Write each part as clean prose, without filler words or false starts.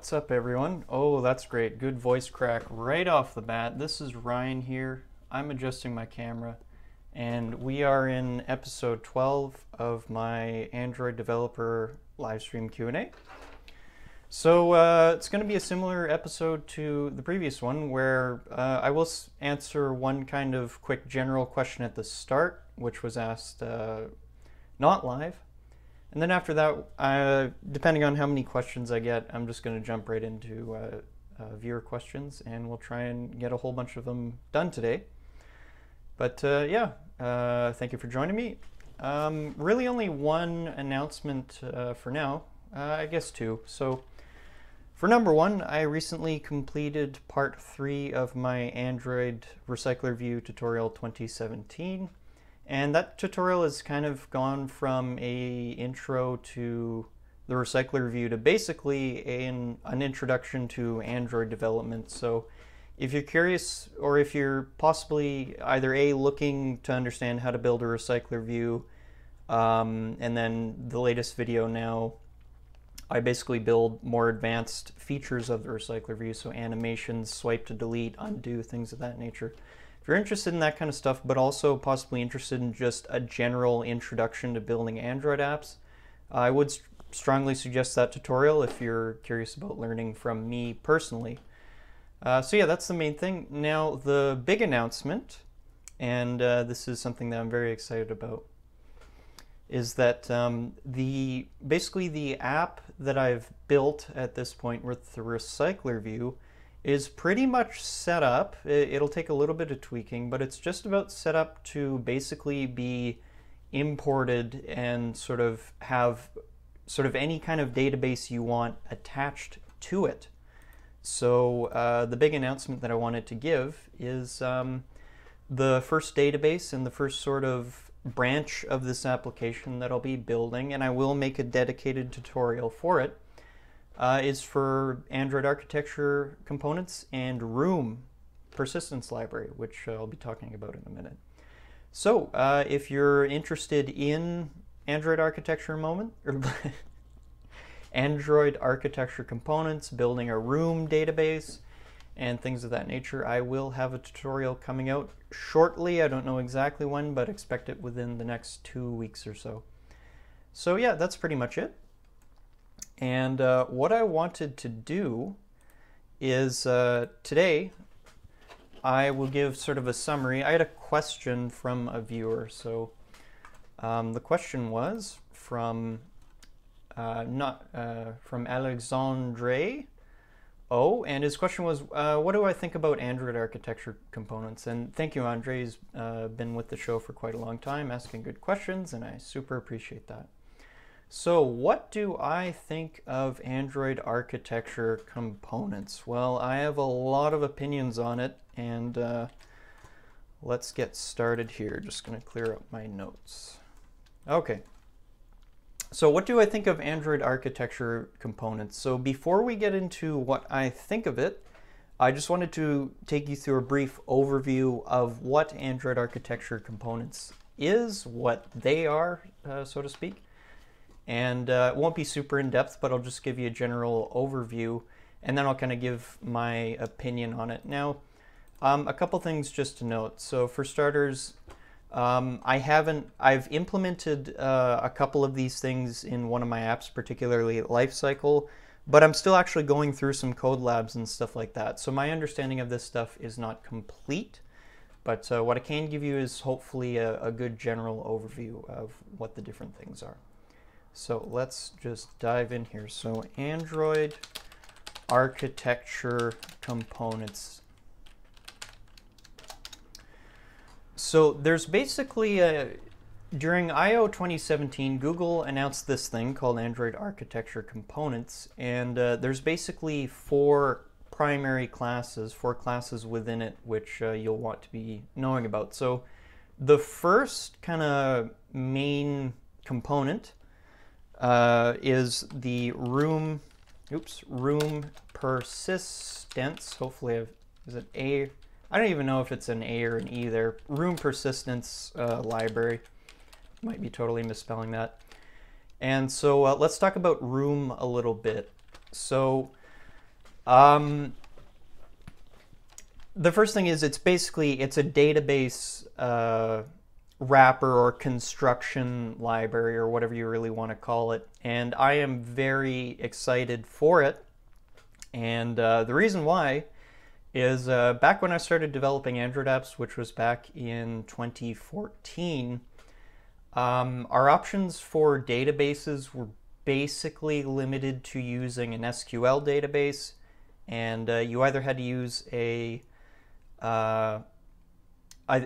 What's up, everyone? Oh, that's great. Good voice crack right off the bat. This is Ryan here. I'm adjusting my camera, and we are in episode 12 of my Android developer livestream Q&A. So it's going to be a similar episode to the previous one, where I will answer one kind of quick general question at the start, which was asked not live. And then after that, depending on how many questions I get, I'm just going to jump right into viewer questions, and we'll try and get a whole bunch of them done today. But thank you for joining me. Really only one announcement for now, I guess two. So for number one, I recently completed part 3 of my Android RecyclerView tutorial 2017. And that tutorial has kind of gone from an intro to the RecyclerView to basically an introduction to Android development. So if you're curious, or if you're possibly either looking to understand how to build a RecyclerView, and then the latest video now, I basically build more advanced features of the RecyclerView, so animations, swipe to delete, undo, things of that nature. If you're interested in that kind of stuff, but also possibly interested in just a general introduction to building Android apps, I would strongly suggest that tutorial if you're curious about learning from me personally. So yeah, that's the main thing. Now, the big announcement, and this is something that I'm very excited about, is that basically the app that I've built at this point with the RecyclerView is pretty much set up. It'll take a little bit of tweaking, but it's just about set up to basically be imported and sort of have any kind of database you want attached to it. So the big announcement that I wanted to give is the first database and the first sort of branch of this application that I'll be building, and I will make a dedicated tutorial for it, is for Android architecture components and Room persistence library, which I'll be talking about in a minute. So if you're interested in Android architecture Android architecture components, building a Room database, and things of that nature, I will have a tutorial coming out shortly. I don't know exactly when, but expect it within the next 2 weeks or so. So yeah, that's pretty much it. And what I wanted to do is today I will give sort of a summary. I had a question from a viewer. So the question was from from Alexandre O, and his question was, what do I think about Android architecture components? And thank you, Andre. He's been with the show for quite a long time, asking good questions, and I super appreciate that. So what do I think of Android architecture components? Well, I have a lot of opinions on it, and let's get started here. Just going to clear up my notes. Okay. So what do I think of Android architecture components? So before we get into what I think of it, I just wanted to take you through a brief overview of what Android architecture components is, what they are, so to speak. And it won't be super in-depth, but I'll just give you a general overview, and then I'll kind of give my opinion on it. Now, a couple things just to note. So for starters, I've implemented a couple of these things in one of my apps, particularly Lifecycle, but I'm still actually going through some code labs and stuff like that. So my understanding of this stuff is not complete, but what I can give you is hopefully a good general overview of what the different things are. So let's just dive in here. So Android architecture components. So there's basically during I/O 2017, Google announced this thing called Android architecture components, and there's basically 4 primary classes, 4 classes within it, which you'll want to be knowing about. So the first kind of main component is the room persistence. Hopefully, is it A? I don't even know if it's an A or an E there. Room persistence library. Might be totally misspelling that. And so let's talk about Room a little bit. So The first thing is it's a database wrapper or construction library or whatever you really want to call it, and I am very excited for it. And the reason why is back when I started developing Android apps, which was back in 2014, our options for databases were basically limited to using an SQL database, and you either had to use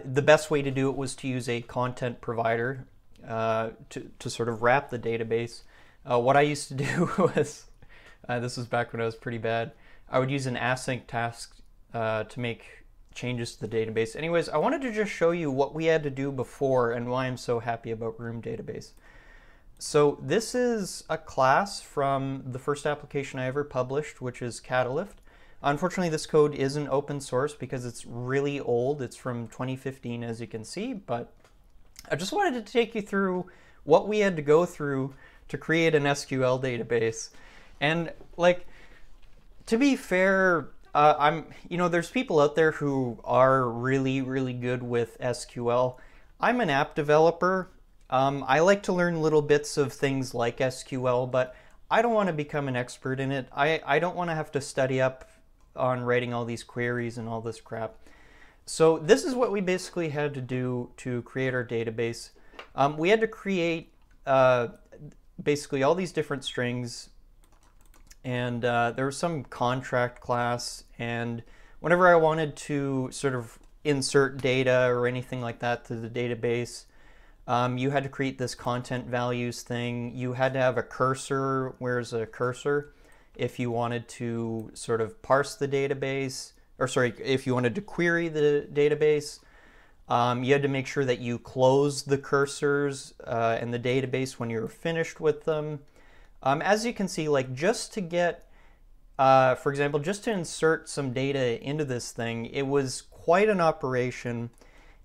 the best way to do it was to use a content provider to sort of wrap the database. What I used to do was, this was back when I was pretty bad, I would use an async task to make changes to the database. Anyways, I wanted to just show you what we had to do before and why I'm so happy about Room Database. So this is a class from the first application I ever published, which is Catalyst. Unfortunately, this code isn't open source because it's really old. It's from 2015, as you can see, but I just wanted to take you through what we had to go through to create an SQL database. And like, to be fair, there's people out there who are really, really good with SQL. I'm an app developer. I like to learn little bits of things like SQL, but I don't want to become an expert in it. I don't want to have to study up on writing all these queries and all this crap. So this is what we basically had to do to create our database. We had to create basically all these different strings, and there was some contract class, and whenever I wanted to sort of insert data or anything like that to the database, you had to create this content values thing. You had to have a cursor. Where's a cursor? If you wanted to sort of parse the database, or sorry, if you wanted to query the database, you had to make sure that you closed the cursors in the database when you were finished with them. As you can see, like just to get, for example, just to insert some data into this thing, it was quite an operation.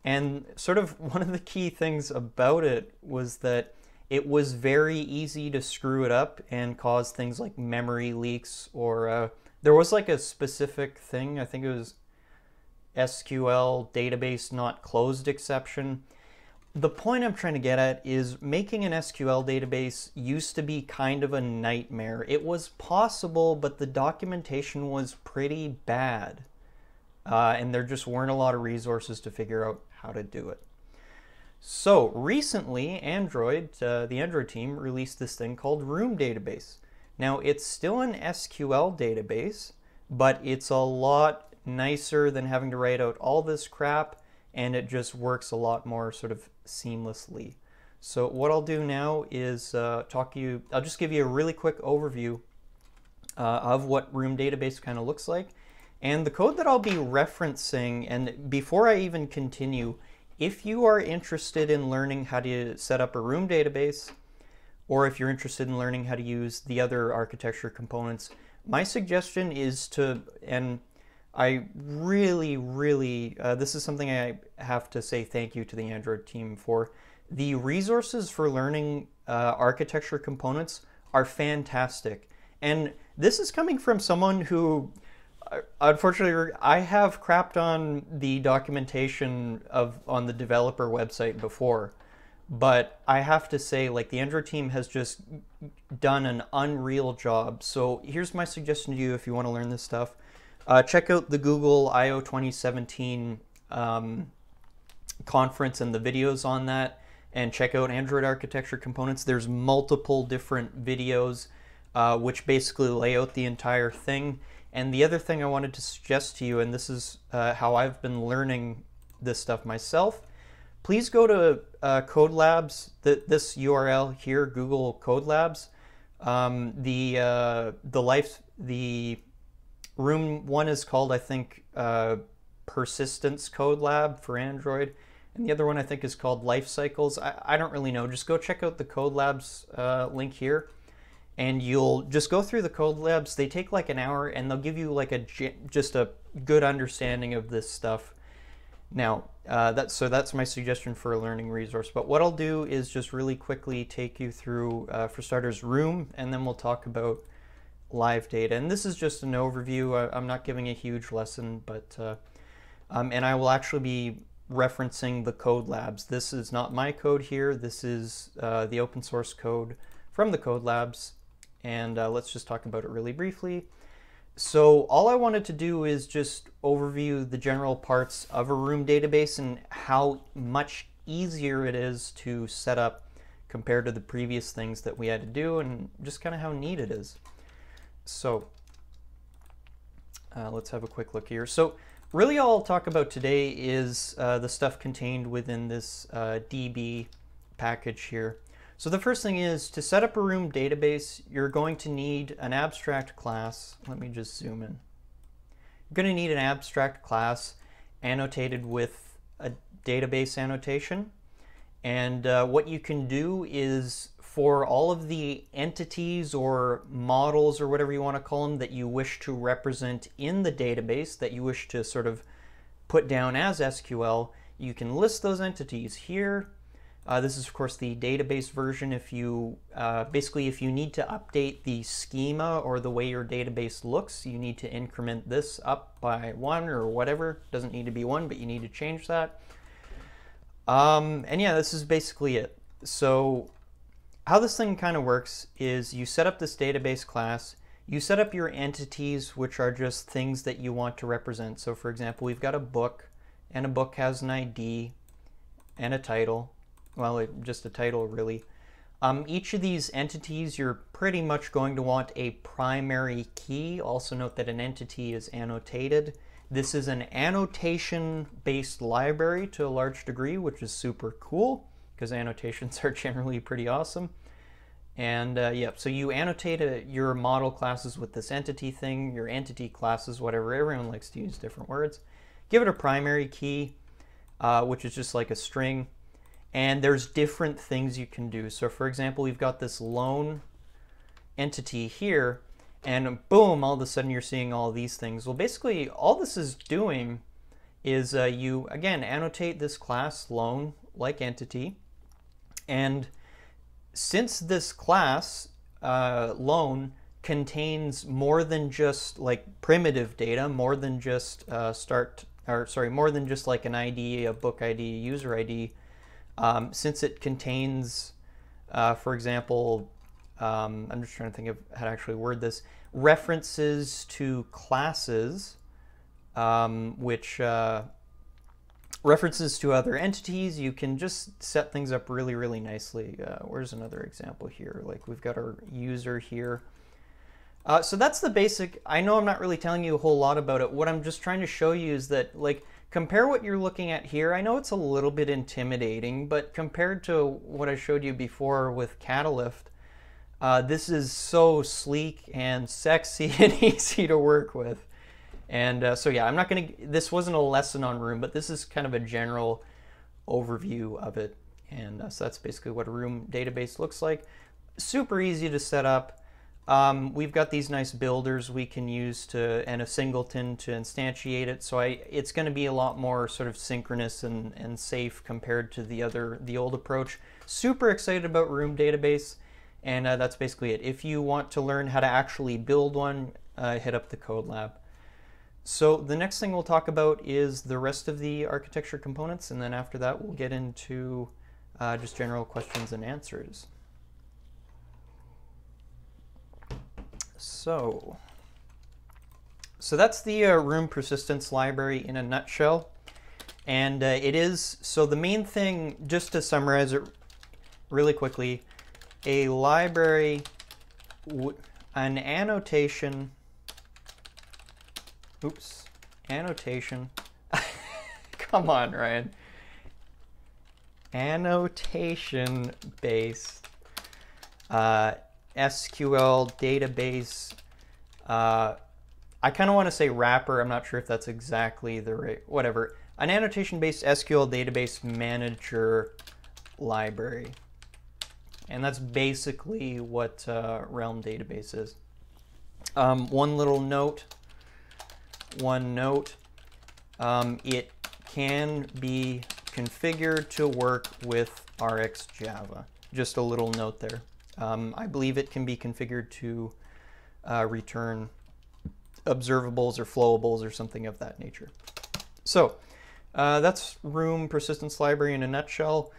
And sort of one of the key things about it was that it was very easy to screw it up and cause things like memory leaks, or there was like a specific thing, I think it was SQL database not closed exception. The point I'm trying to get at is making an SQL database used to be kind of a nightmare. It was possible, but the documentation was pretty bad. And there just weren't a lot of resources to figure out how to do it. So recently, the Android team released this thing called Room Database. Now it's still an SQL database, but it's a lot nicer than having to write out all this crap, and it just works a lot more sort of seamlessly. So what I'll do now is I'll just give you a really quick overview of what Room Database kind of looks like. And the code that I'll be referencing, and before I even continue, if you are interested in learning how to set up a Room database, or if you're interested in learning how to use the other architecture components, my suggestion is to, and I really, this is something I have to say thank you to the Android team for. The resources for learning architecture components are fantastic. And this is coming from someone who, unfortunately, I have crapped on the documentation on the developer website before, but I have to say, like, the Android team has just done an unreal job. So here's my suggestion to you if you want to learn this stuff. Check out the Google I/O 2017 conference and the videos on that, and check out Android architecture components. There's multiple different videos which basically lay out the entire thing. And the other thing I wanted to suggest to you, and this is how I've been learning this stuff myself, please go to Code Labs, this URL here, Google Code Labs. The room one is called, I think, Persistence Code Lab for Android, and the other one I think is called Life Cycles. I don't really know. Just go check out the Code Labs link here, and you'll just go through the Code Labs. They take like an hour, and they'll give you like just a good understanding of this stuff. Now, that's my suggestion for a learning resource. But what I'll do is just really quickly take you through, for starters, Room, and then we'll talk about live data. And this is just an overview. I'm not giving a huge lesson, but and I will actually be referencing the code labs. This is not my code here. This is the open source code from the code labs. And let's just talk about it really briefly. So all I wanted to do is just overview the general parts of a room database and how much easier it is to set up compared to the previous things that we had to do, and just kind of how neat it is. So let's have a quick look here. So really all I'll talk about today is the stuff contained within this DB package here. So the first thing is, to set up a room database, you're going to need an abstract class. Let me just zoom in. You're going to need an abstract class annotated with a database annotation. And what you can do is, for all of the entities or models or whatever you want to call them that you wish to represent in the database, that you wish to sort of put down as SQL, you can list those entities here. This is of course the database version. If you basically, if you need to update the schema or the way your database looks, you need to increment this up by 1 or whatever. Doesn't need to be 1, but you need to change that. And yeah, this is basically it. So how this thing kind of works is, you set up this database class, you set up your entities, which are just things that you want to represent. So for example, we've got a book, and a book has an ID and a title. Well, just a title really. Each of these entities, you're pretty much going to want a primary key. Also note that an entity is annotated. This is an annotation-based library to a large degree, which is super cool, because annotations are generally pretty awesome. And yeah, so you annotate your model classes with this entity thing, your entity classes, whatever. Everyone likes to use different words. Give it a primary key, which is just like a string. And there's different things you can do. So for example, we've got this loan entity here, and boom, all of a sudden you're seeing all these things. Well, basically all this is doing is you, again, annotate this class loan like entity. And since this class loan contains more than just like primitive data, more than just more than just like an ID, a book ID, a user ID, since it contains, for example, I'm just trying to think of how to actually word this, references to classes, which references to other entities, you can just set things up really, really nicely. Where's another example here? Like we've got our user here. So that's the basic. I know I'm not really telling you a whole lot about it. What I'm just trying to show you is that, like, compare what you're looking at here. I know it's a little bit intimidating, but compared to what I showed you before with Catalyst, this is so sleek and sexy and easy to work with. And so yeah, I'm not going to, this wasn't a lesson on Room, but this is kind of a general overview of it. And so that's basically what a Room database looks like. Super easy to set up. We've got these nice builders we can use to, and a singleton to instantiate it. So it's going to be a lot more sort of synchronous and safe compared to the old approach. Super excited about Room database, and that's basically it. If you want to learn how to actually build one, hit up the code lab. So the next thing we'll talk about is the rest of the architecture components, and then after that we'll get into just general questions and answers. So that's the Room persistence library in a nutshell. And it is, so the main thing, just to summarize it really quickly, a library, an annotation, annotation, come on, Ryan, annotation-based SQL database. I kind of want to say wrapper. I'm not sure if that's exactly the right, whatever. An annotation-based SQL database manager library. And that's basically what Realm Database is. One note, it can be configured to work with RxJava. Just a little note there. I believe it can be configured to return observables or flowables or something of that nature. So that's Room Persistence Library in a nutshell.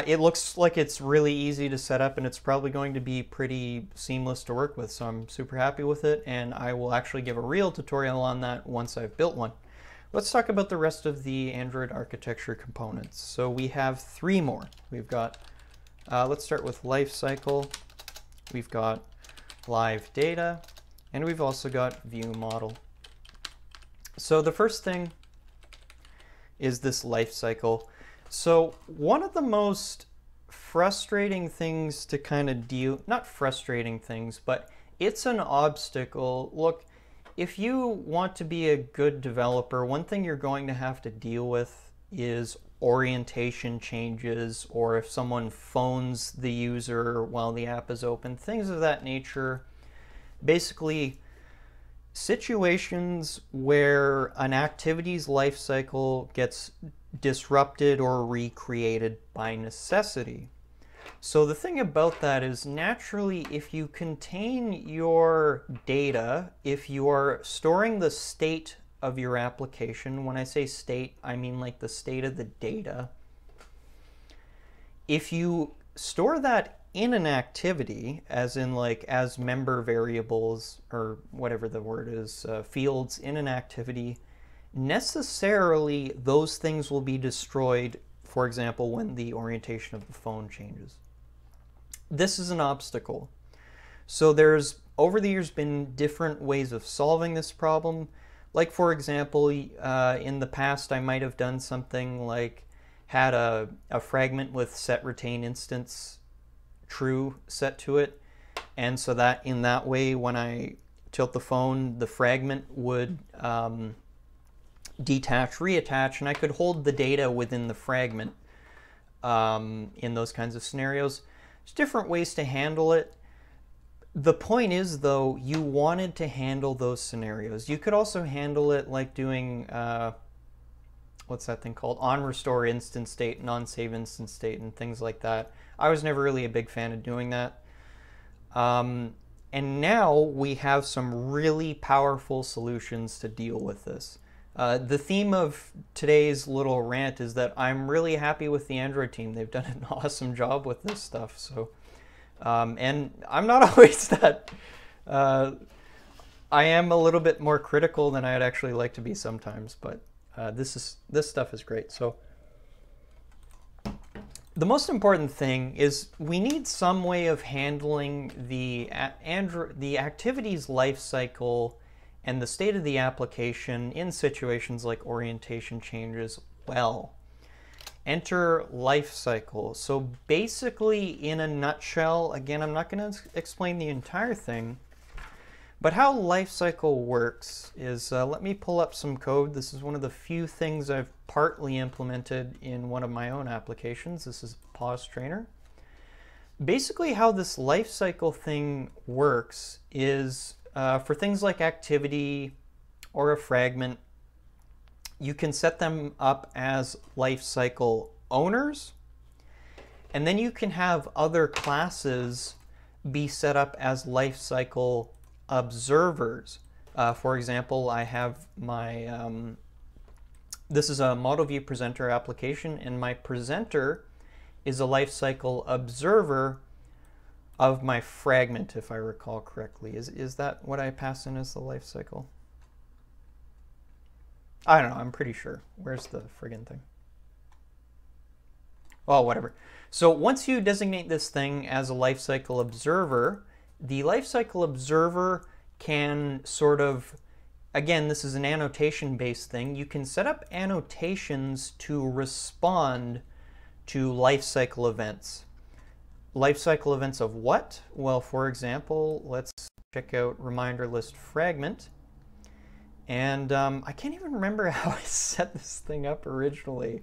It looks like it's really easy to set up, and it's probably going to be pretty seamless to work with, so I'm super happy with it, and I will actually give a real tutorial on that once I've built one. Let's talk about the rest of the Android architecture components. So we have 3 more. We've got, let's start with lifecycle, we've got live data, and we've also got view model. So the first thing is this lifecycle. So one of the most frustrating things to kind of deal, not frustrating things, but it's an obstacle. Look, if you want to be a good developer, one thing you're going to have to deal with is orientation changes, or if someone phones the user while the app is open, things of that nature. Basically, situations where an activity's lifecycle gets disrupted or recreated by necessity. So the thing about that is, naturally, if you contain your data, if you are storing the state of your application, when I say state, I mean like the state of the data, if you store that in an activity, as in like as member variables or whatever the word is, fields in an activity, necessarily those things will be destroyed, for example, when the orientation of the phone changes. This is an obstacle. So there's, over the years, been different ways of solving this problem. Like, for example, in the past I might have done something like had a fragment with set retain instance true set to it, and so that in that way when I tilt the phone, the fragment would detach, reattach, and I could hold the data within the fragment in those kinds of scenarios. There's different ways to handle it. The point is, though, you wanted to handle those scenarios. You could also handle it like doing what's that thing called? On restore instance state, non-save instance state, and things like that. I was never really a big fan of doing that. And now we have some really powerful solutions to deal with this. The theme of today's little rant is that I'm really happy with the Android team. They've done an awesome job with this stuff. So, and I'm not always that... I am a little bit more critical than I'd actually like to be sometimes, but this stuff is great. So the most important thing is we need some way of handling the activity's life cycle and the state of the application in situations like orientation changes well. Enter life cycle. So basically, in a nutshell, again, I'm not going to explain the entire thing, but how lifecycle works is, let me pull up some code. This is one of the few things I've partly implemented in one of my own applications. This is Pause Trainer. Basically, how this lifecycle thing works is for things like activity or a fragment, you can set them up as lifecycle owners, and then you can have other classes be set up as lifecycle observers. For example, I have my, this is a model view presenter application, and my presenter is a lifecycle observer of my fragment, if I recall correctly. Is that what I pass in as the lifecycle? I don't know, I'm pretty sure. Where's the friggin' thing? Oh, whatever. So once you designate this thing as a lifecycle observer, the lifecycle observer can sort of, again, this is an annotation-based thing. You can set up annotations to respond to lifecycle events. Lifecycle events of what? Well, for example, let's check out reminder list fragment. And I can't even remember how I set this thing up originally.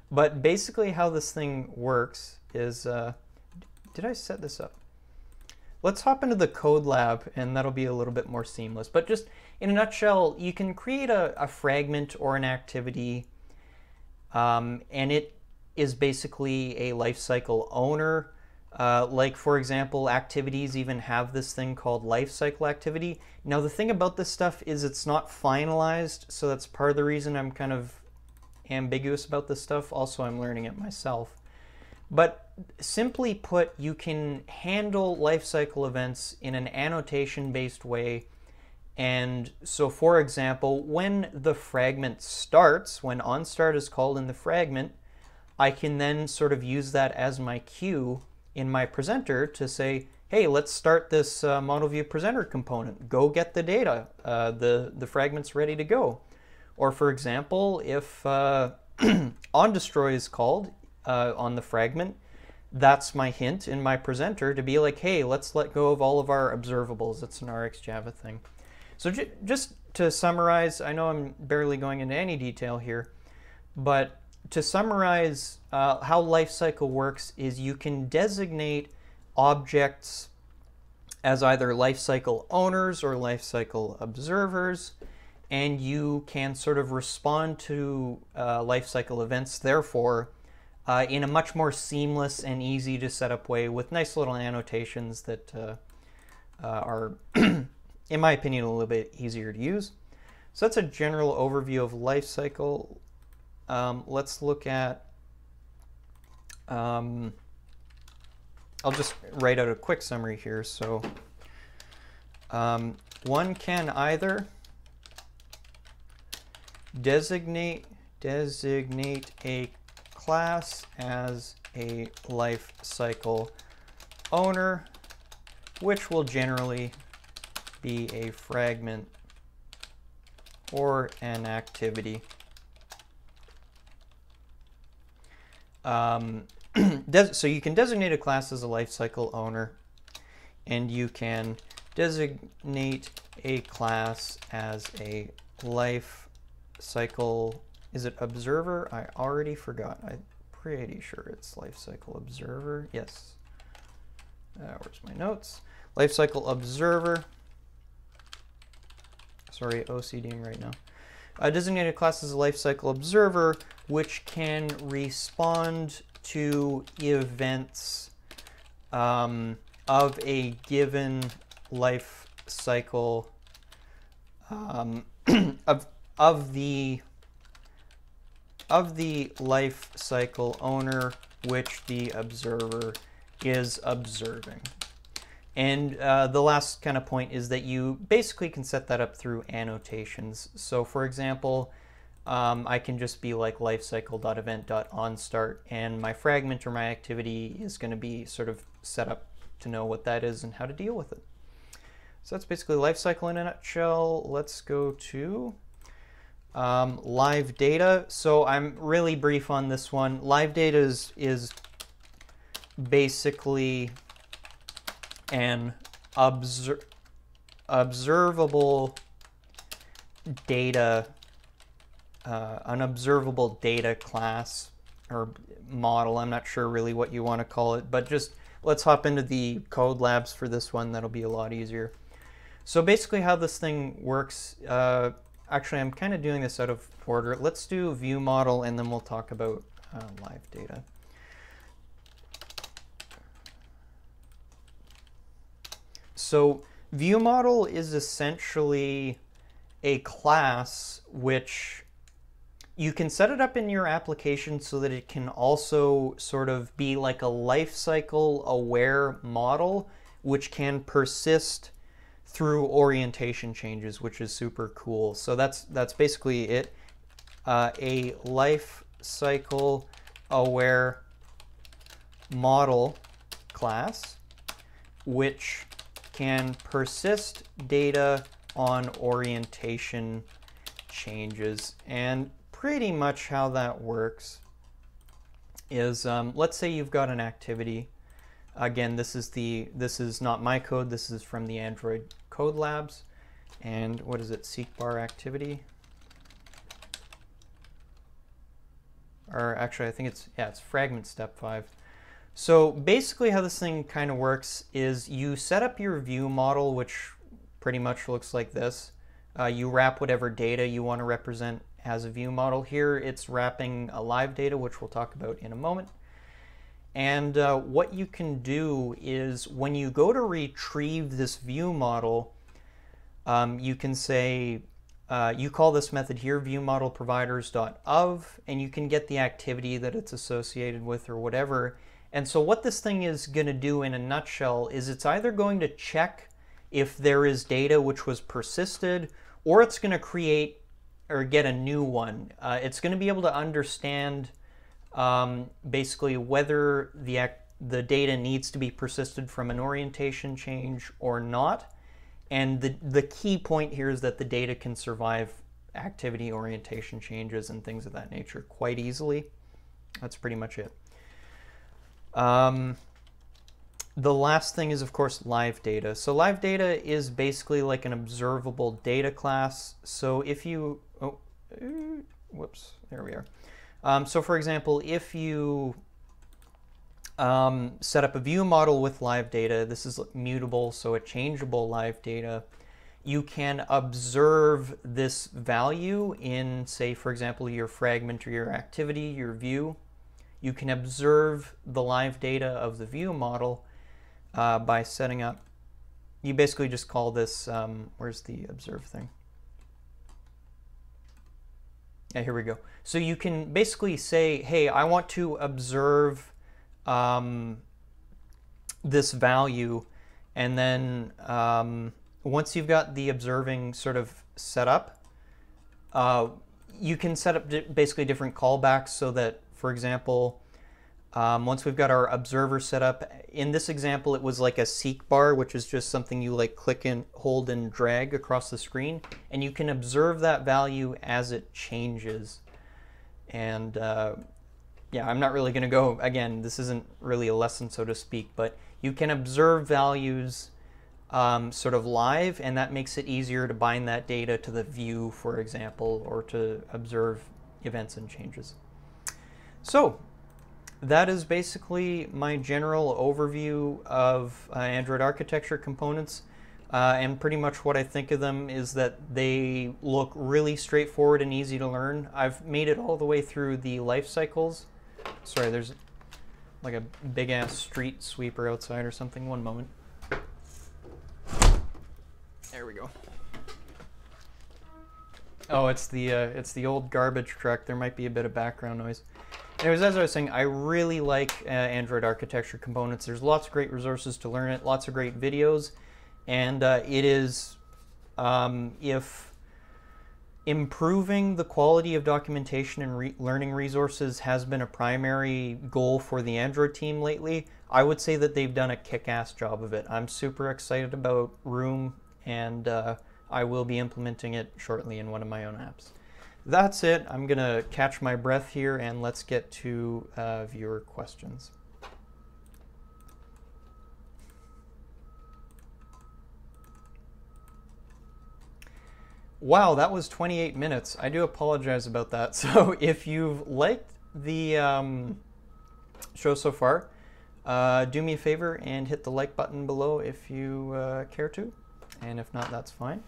But basically how this thing works is, did I set this up? Let's hop into the code lab, and that'll be a little bit more seamless. But just in a nutshell, you can create a fragment or an activity, and it is basically a lifecycle owner. Like, for example, activities even have this thing called lifecycle activity. Now, the thing about this stuff is it's not finalized, so that's part of the reason I'm kind of ambiguous about this stuff. Also, I'm learning it myself. But simply put, you can handle lifecycle events in an annotation-based way. And so, for example, when the fragment starts, when onStart is called in the fragment, I can then sort of use that as my cue in my presenter to say, hey, let's start this model view presenter component. Go get the data. The fragment's ready to go. Or for example, if onDestroy is called on the fragment, that's my hint in my presenter to be like, hey, let's let go of all of our observables. It's an RxJava thing. So just to summarize, I know I'm barely going into any detail here, but to summarize how lifecycle works is you can designate objects as either lifecycle owners or lifecycle observers, and you can sort of respond to lifecycle events, therefore, in a much more seamless and easy to set up way with nice little annotations that are, in my opinion, a little bit easier to use. So that's a general overview of lifecycle. Let's look at, I'll just write out a quick summary here. So one can either designate a class as a lifecycle owner, which will generally be a fragment or an activity. So you can designate a class as a lifecycle owner, and you can designate a class as a lifecycle, is it observer? I already forgot. I'm pretty sure it's lifecycle observer. Yes. Where's my notes? Lifecycle observer. Sorry, OCDing right now. Designate a class as a lifecycle observer, which can respond to events of a given life cycle of the life cycle owner which the observer is observing. And the last kind of point is that you basically can set that up through annotations. So for example, I can just be like lifecycle.event.onStart, and my fragment or my activity is going to be sort of set up to know what that is and how to deal with it. So that's basically lifecycle in a nutshell. Let's go to live data. So I'm really brief on this one. Live data is basically an observable data, class or model. I'm not sure really what you want to call it, but just let's hop into the code labs for this one. That'll be a lot easier. So basically how this thing works, actually I'm kind of doing this out of order. Let's do view model and then we'll talk about live data. So view model is essentially a class which you can set it up in your application so that it can also sort of be like a lifecycle aware model which can persist through orientation changes, which is super cool. So that's basically it. A lifecycle aware model class which can persist data on orientation changes. And pretty much how that works is, let's say you've got an activity. Again, this is not my code, this is from the Android Code Labs. And what is it, seek bar activity? Or actually I think it's fragment step 5. So basically how this thing kind of works is you set up your view model, which pretty much looks like this. You wrap whatever data you want to represent as a view model. Here it's wrapping a live data, which we'll talk about in a moment. And what you can do is when you go to retrieve this view model, you can say, you call this method here viewModelProviders.of, and you can get the activity that it's associated with or whatever. And so what this thing is going to do in a nutshell is it's either going to check if there is data which was persisted, or it's going to create or get a new one. It's going to be able to understand basically whether the data needs to be persisted from an orientation change or not. And the key point here is that the data can survive activity orientation changes and things of that nature quite easily. That's pretty much it. The last thing is, of course, live data. So live data is basically like an observable data class. So if you, whoops, there we are. So for example, if you set up a view model with live data, this is mutable, so a changeable live data, you can observe this value in, say, for example, your fragment or your activity, your view. You can observe the live data of the view model by setting up, you basically just call this, where's the observe thing? Yeah, here we go. So you can basically say, hey, I want to observe this value, and then once you've got the observing sort of set up, you can set up basically different callbacks so that, for example, once we've got our observer set up, in this example it was like a seek bar, which is just something you like click and hold and drag across the screen, and you can observe that value as it changes. And yeah, I'm not really going to go, again, this isn't really a lesson, so to speak, but you can observe values sort of live, and that makes it easier to bind that data to the view, for example, or to observe events and changes. So that is basically my general overview of Android architecture components. And pretty much what I think of them is that they look really straightforward and easy to learn. I've made it all the way through the life cycles. Sorry, there's like a big ass street sweeper outside or something. One moment. There we go. Oh, it's the old garbage truck. There might be a bit of background noise. Anyways, as I was saying, I really like Android architecture components. There's lots of great resources to learn it, lots of great videos, and it is, if improving the quality of documentation and learning resources has been a primary goal for the Android team lately, I would say that they've done a kick-ass job of it. I'm super excited about Room, and I will be implementing it shortly in one of my own apps. That's it. I'm going to catch my breath here, and let's get to viewer questions. Wow, that was 28 minutes. I do apologize about that. So if you've liked the show so far, do me a favor and hit the like button below if you care to. And if not, that's fine.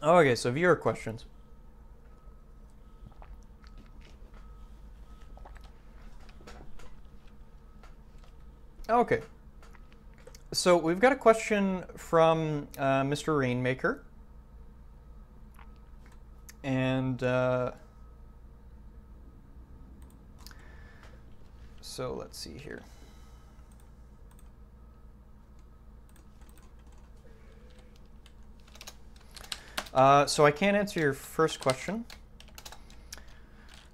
Okay, so viewer questions. Okay. So we've got a question from Mr. Rainmaker. And so let's see here. So I can't answer your first question.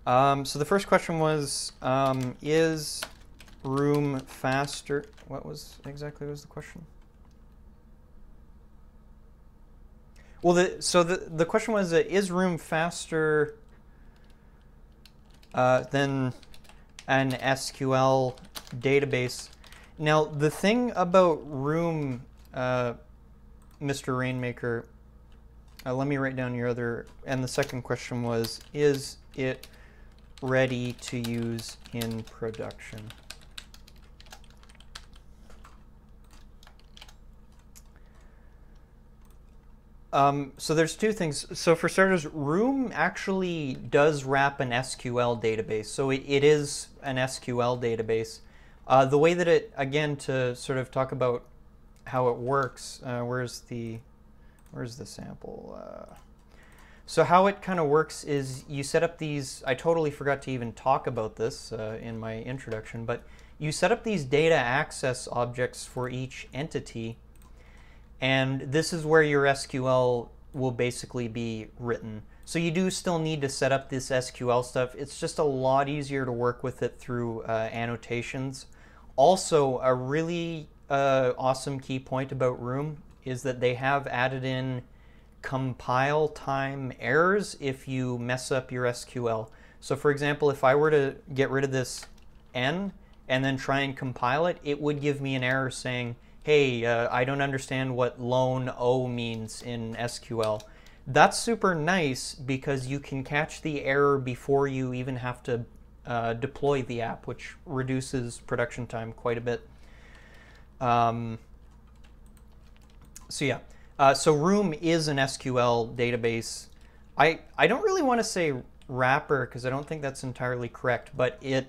So the first question was, is Room faster? What was exactly was the question? Well, the question was, is Room faster than an SQL database? Now, the thing about Room, Mr. Rainmaker, let me write down your other, and the second question was, is it ready to use in production? So there's two things. So for starters, Room actually does wrap an SQL database. So it is an SQL database. The way that it, again, to sort of talk about how it works, where's the sample? So how it kind of works is you set up these, I totally forgot to even talk about this in my introduction, but you set up these data access objects for each entity, and this is where your SQL will basically be written. So you do still need to set up this SQL stuff. It's just a lot easier to work with it through annotations. Also, a really awesome key point about Room is that they have added in compile time errors if you mess up your SQL. So for example, if I were to get rid of this N and then try and compile it, it would give me an error saying, hey, I don't understand what lone O means in SQL. That's super nice because you can catch the error before you even have to deploy the app, which reduces production time quite a bit. So yeah, so Room is an SQL database. I don't really want to say wrapper because I don't think that's entirely correct, but it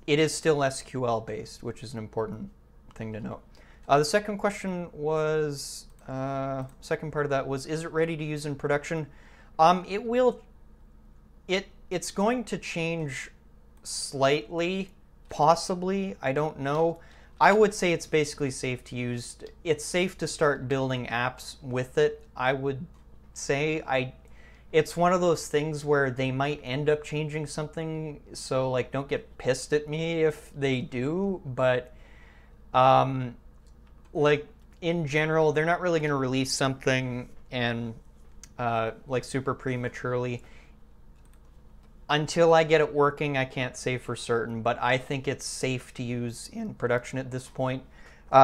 is still SQL based, which is an important thing to note. The second question was, second part of that was, is it ready to use in production? It will, it's going to change slightly, possibly, I don't know. I would say it's basically safe to use. It's safe to start building apps with it. I would say it's one of those things where they might end up changing something, so like don't get pissed at me if they do, but like in general, they're not really going to release something and like super prematurely. Until I get it working, I can't say for certain, but I think it's safe to use in production at this point.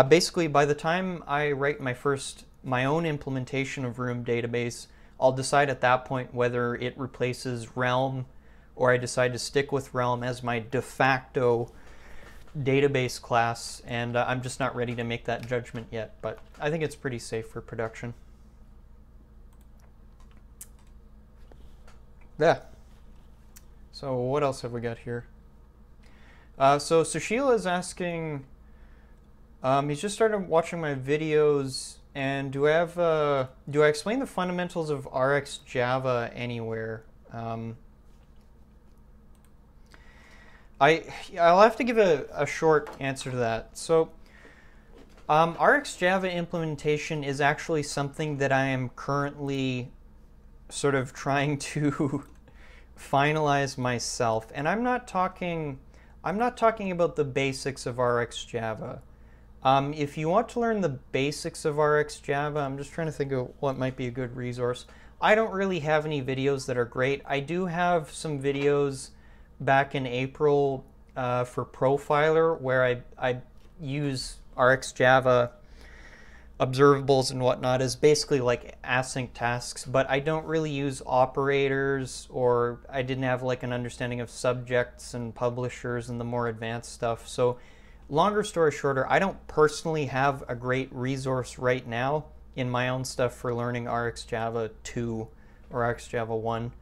Basically, by the time I write my own implementation of Room database, I'll decide at that point whether it replaces Realm or I decide to stick with Realm as my de facto database class, and I'm just not ready to make that judgment yet, but I think it's pretty safe for production. Yeah. So what else have we got here? So Sushila is asking, he's just started watching my videos, and do I explain the fundamentals of RxJava anywhere? I'll have to give a short answer to that. So RxJava implementation is actually something that I am currently sort of trying to finalize myself, and I'm not talking about the basics of RxJava. If you want to learn the basics of RxJava, I'm just trying to think of what might be a good resource. I don't really have any videos that are great. I do have some videos back in April for Profiler where I use RxJava observables and whatnot as basically like async tasks, but I don't really use operators, or I didn't have like an understanding of subjects and publishers and the more advanced stuff. So longer story shorter, I don't personally have a great resource right now in my own stuff for learning RxJava 2 or RxJava 1.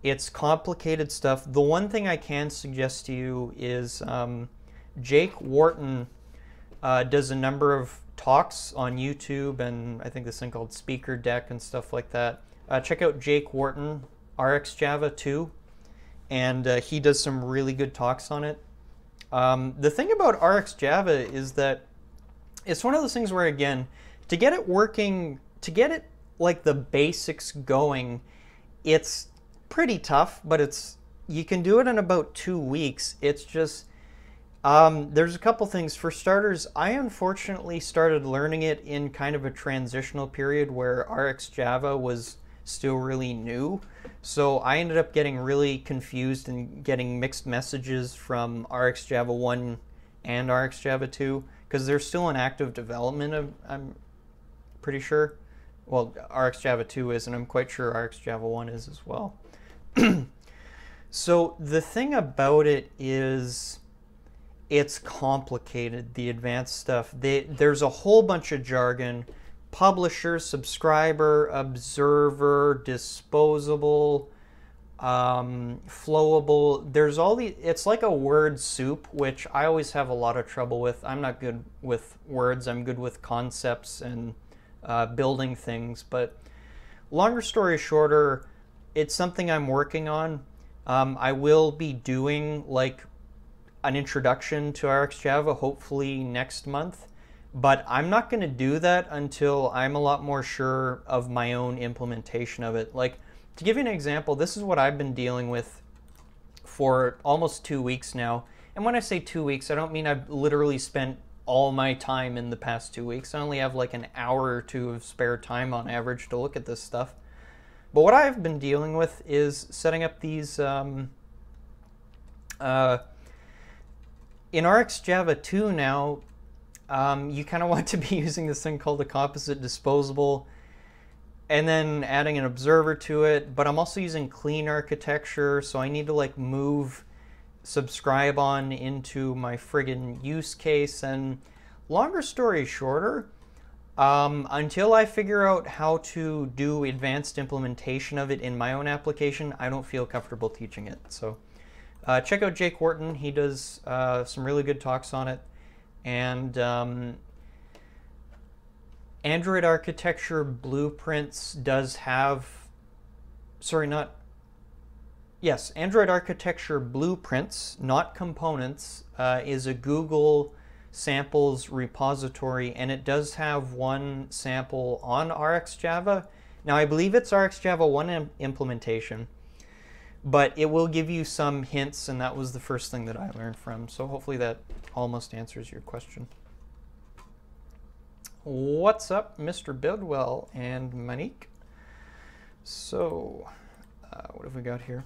It's complicated stuff. The one thing I can suggest to you is Jake Wharton does a number of talks on YouTube, and I think this thing called Speaker Deck and stuff like that. Check out Jake Wharton, RxJava 2, and he does some really good talks on it. The thing about RxJava is that it's one of those things where, again, to get it working, to get it like the basics going, it's pretty tough, but you can do it in about 2 weeks. It's just there's a couple things. For starters, I unfortunately started learning it in kind of a transitional period where RxJava was still really new. So I ended up getting really confused and getting mixed messages from RxJava 1 and RxJava 2 because they're still in active development, I'm pretty sure. Well, RxJava 2 is, and I'm quite sure RxJava 1 is as well. So the thing about it is, it's complicated, the advanced stuff. There's a whole bunch of jargon. publisher, subscriber, observer, disposable, flowable. There's all the, it's like a word soup, which I always have a lot of trouble with. I'm not good with words. I'm good with concepts and building things. But longer story shorter, it's something I'm working on. I will be doing like an introduction to RxJava hopefully next month. But I'm not going to do that until I'm a lot more sure of my own implementation of it. Like, to give you an example, this is what I've been dealing with for almost 2 weeks now. And when I say 2 weeks, I don't mean I've literally spent all my time in the past 2 weeks. I only have like an hour or two of spare time on average to look at this stuff. But what I've been dealing with is setting up these in RxJava 2 now. You kind of want to be using this thing called a composite disposable and then adding an observer to it. But I'm also using clean architecture, so I need to like move subscribe on into my friggin' use case. And longer story shorter, until I figure out how to do advanced implementation of it in my own application, I don't feel comfortable teaching it. So check out Jake Wharton. He does some really good talks on it. And Android Architecture Blueprints does have, Android Architecture Blueprints, not components, is a Google samples repository, and it does have one sample on RxJava. Now I believe it's RxJava 1 implementation, but it will give you some hints, and that was the first thing that I learned from. So hopefully that almost answers your question. What's up, Mr. Bidwell and Monique? So, what have we got here?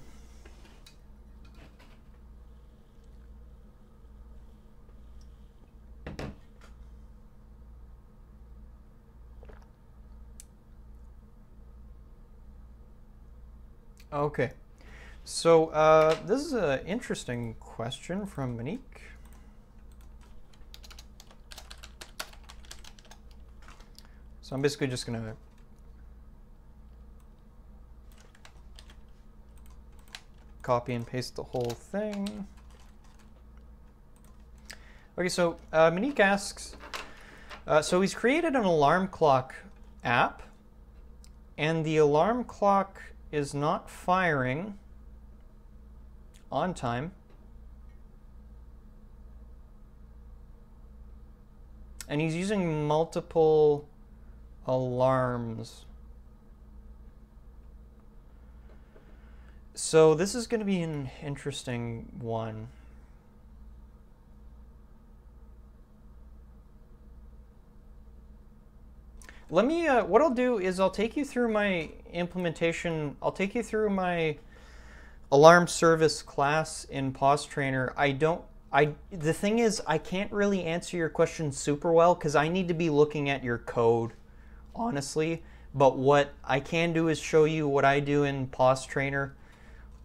Okay. So this is an interesting question from Monique. So I'm basically just going to copy and paste the whole thing. Okay, so Monique asks, so he's created an alarm clock app, and the alarm clock is not firing on time, and he's using multiple alarms. So this is going to be an interesting one. Let me, what I'll do is I'll take you through my implementation. I'll take you through my alarm service class in Pause Trainer. The thing is, I can't really answer your question super well because I need to be looking at your code, honestly. But what I can do is show you what I do in Pause Trainer,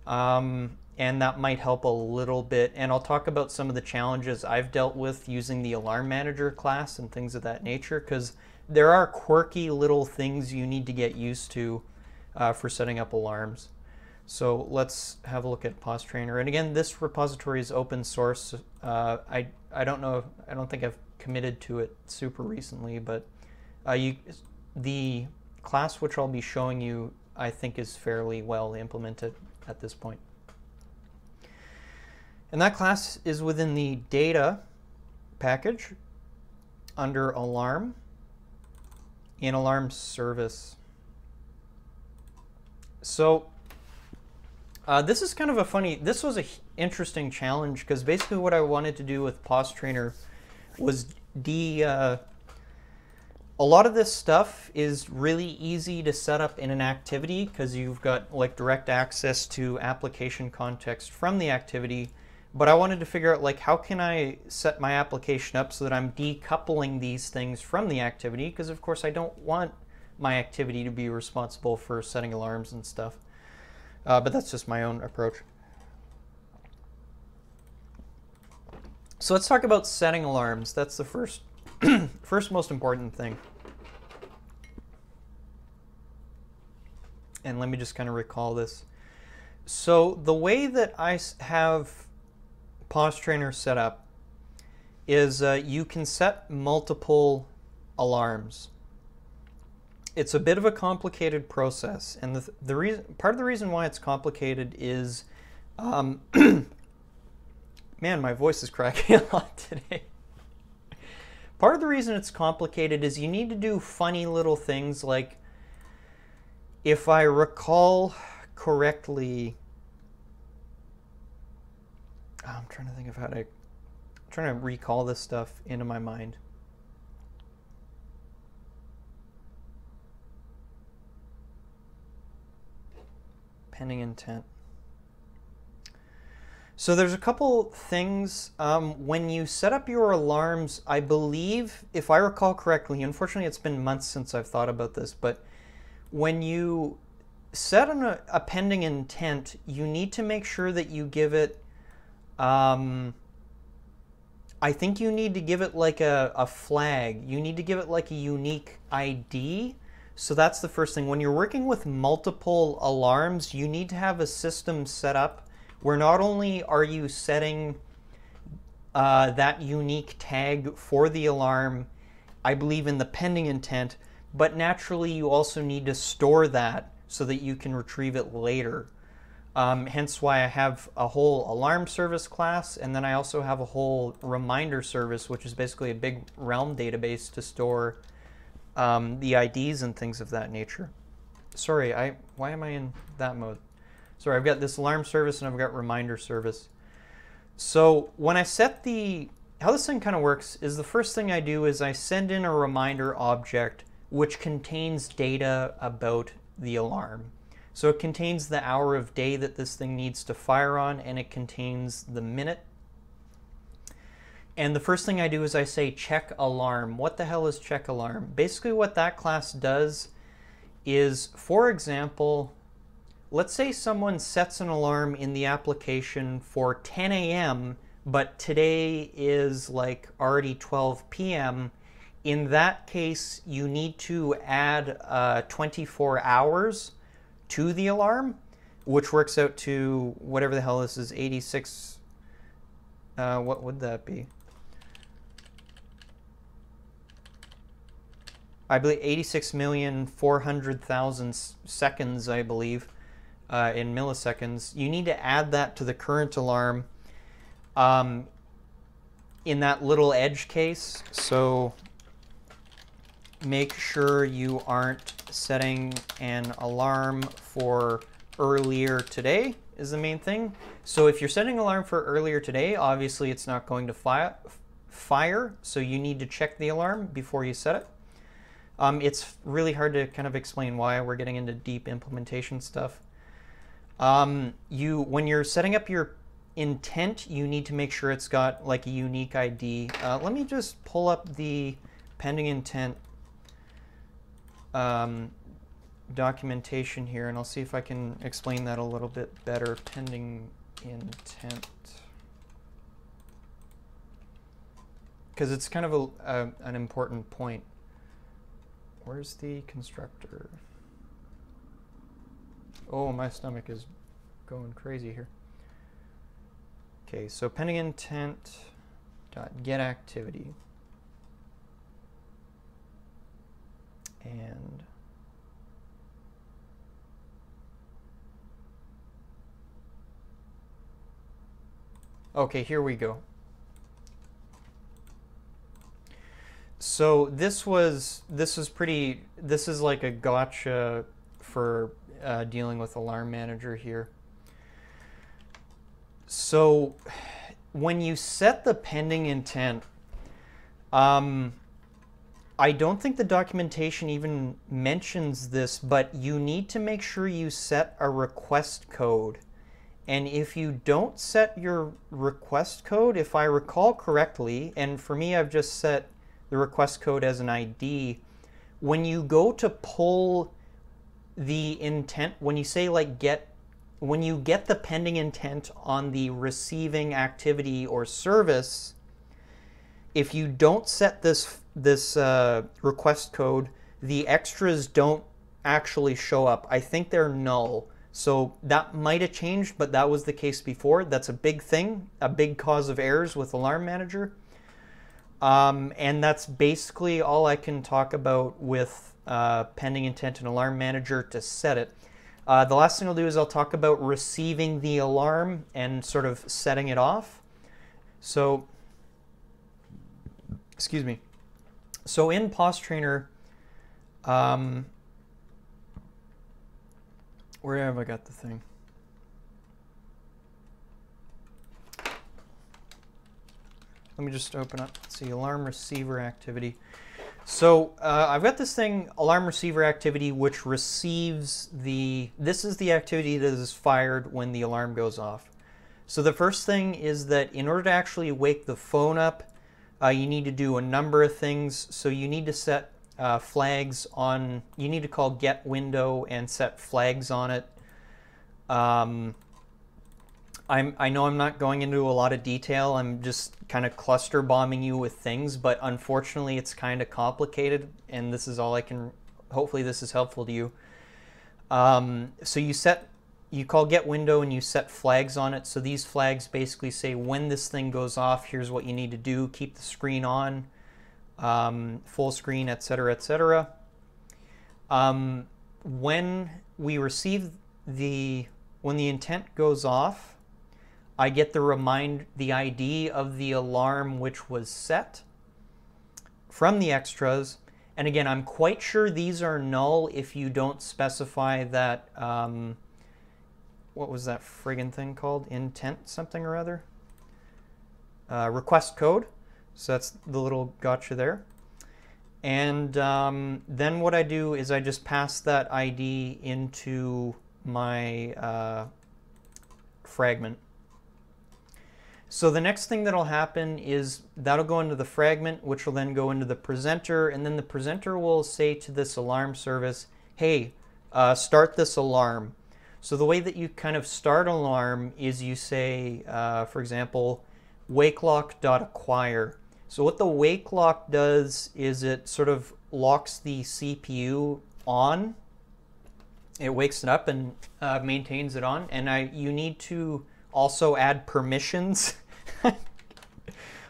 and that might help a little bit. And I'll talk about some of the challenges I've dealt with using the Alarm Manager class and things of that nature, because there are quirky little things you need to get used to for setting up alarms. So let's have a look at Pause Trainer. And again, this repository is open source. I don't know, I don't think I've committed to it super recently, but the class which I'll be showing you, I think, is fairly well implemented at this point. And that class is within the data package under alarm in alarm service. So this is kind of a funny, this was an interesting challenge, because basically what I wanted to do with Pause Trainer was a lot of this stuff is really easy to set up in an activity because you've got like direct access to application context from the activity. But I wanted to figure out, like, how can I set my application up so that I'm decoupling these things from the activity, because of course I don't want my activity to be responsible for setting alarms and stuff. But that's just my own approach. So let's talk about setting alarms. That's the first most important thing. And let me just kind of recall this. So the way that I have Pause Trainer set up is you can set multiple alarms. It's a bit of a complicated process, and the reason, part of the reason why it's complicated is, man, my voice is cracking a lot today. Part of the reason it's complicated is you need to do funny little things like, if I recall correctly, I'm trying to think of I'm trying to recall this stuff into my mind. Pending intent. So there's a couple things. When you set up your alarms, I believe, if I recall correctly, unfortunately it's been months since I've thought about this, but when you set a pending intent, you need to make sure that you give it, I think you need to give it like a flag. You need to give it like a unique ID. So that's the first thing. When you're working with multiple alarms, you need to have a system set up where not only are you setting that unique tag for the alarm, I believe in the pending intent, but naturally you also need to store that so that you can retrieve it later. Hence why I have a whole alarm service class, and then I also have a whole reminder service, which is basically a big realm database to store the IDs and things of that nature. Sorry, why am I in that mode? Sorry, I've got this alarm service and I've got reminder service. So when I set how this thing kind of works is the first thing I do is I send in a reminder object which contains data about the alarm. So it contains the hour of day that this thing needs to fire on, and it contains the minute. And the first thing I do is I say check alarm. What the hell is check alarm? Basically what that class does is, for example, let's say someone sets an alarm in the application for 10 a.m., but today is like already 12 p.m. In that case, you need to add 24 hours to the alarm, which works out to whatever the hell this is, 86, what would that be? I believe 86,400,000 seconds, I believe, in milliseconds. You need to add that to the current alarm in that little edge case. So make sure you aren't setting an alarm for earlier today is the main thing. So if you're setting an alarm for earlier today, obviously it's not going to fire, so you need to check the alarm before you set it. It's really hard to kind of explain why. We're getting into deep implementation stuff. When you're setting up your intent, you need to make sure it's got like a unique ID. Let me just pull up the pending intent documentation here, and I'll see if I can explain that a little bit better. Pending intent, because it's kind of an important point. Where's the constructor? Oh, my stomach is going crazy here. Okay, so pending intent dot get activity, and okay, here we go. So this is like a gotcha for dealing with Alarm Manager here. So when you set the pending intent, I don't think the documentation even mentions this, but you need to make sure you set a request code. And if you don't set your request code, if I recall correctly, and for me I've just set the request code as an ID, when you go to pull the intent, when you say like when you get the pending intent on the receiving activity or service, if you don't set this request code, the extras don't actually show up. I think they're null. So that might have changed, but that was the case before. That's a big thing, a big cause of errors with Alarm Manager. And that's basically all I can talk about with pending intent in Alarm Manager to set it. The last thing I'll do is I'll talk about receiving the alarm and sort of setting it off. So, excuse me. So in POS Trainer, where have I got the thing? Let me just open up, let's see, alarm receiver activity. So I've got this thing, alarm receiver activity, which receives this is the activity that is fired when the alarm goes off. So the first thing is that in order to actually wake the phone up, you need to do a number of things. So you need to set flags on, you need to call get window and set flags on it. I know I'm not going into a lot of detail. I'm just kind of cluster bombing you with things, but unfortunately it's kind of complicated, and this is all I can, hopefully this is helpful to you. So you call get window and you set flags on it. So these flags basically say when this thing goes off, here's what you need to do. Keep the screen on, full screen, etc., etc. When we receive when the intent goes off, I get the ID of the alarm which was set from the extras. And again, I'm quite sure these are null if you don't specify that, what was that friggin' thing called? Intent something or other? Request code. So that's the little gotcha there. And then what I do is I just pass that ID into my fragment. So the next thing that'll happen is that'll go into the fragment, which will then go into the presenter, and then the presenter will say to this alarm service, hey, start this alarm. So the way that you kind of start an alarm is you say, for example, wakelock.acquire. So what the wakelock does is it sort of locks the CPU on. It wakes it up and maintains it on, and you need to also add permissions.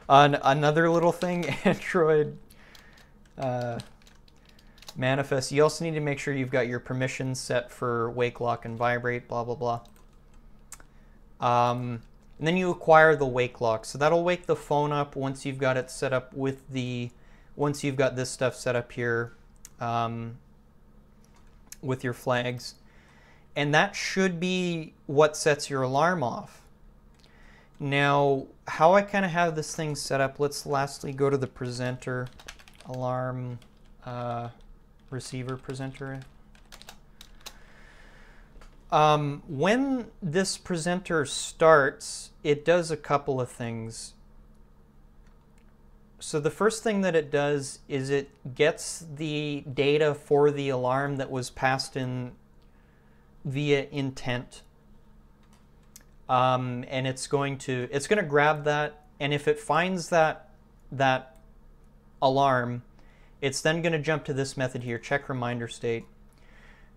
On another little thing, Android manifest, you also need to make sure you've got your permissions set for wake, lock, and vibrate, blah, blah, blah. And then you acquire the wake lock. So that'll wake the phone up once you've got it set up with once you've got this stuff set up here with your flags. And that should be what sets your alarm off. Now, how I kind of have this thing set up, let's lastly go to the presenter, alarm receiver presenter. When this presenter starts, it does a couple of things. So the first thing that it does is it gets the data for the alarm that was passed in via intent. And it's going to grab that, and if it finds that alarm, it's then going to jump to this method here, check reminder state.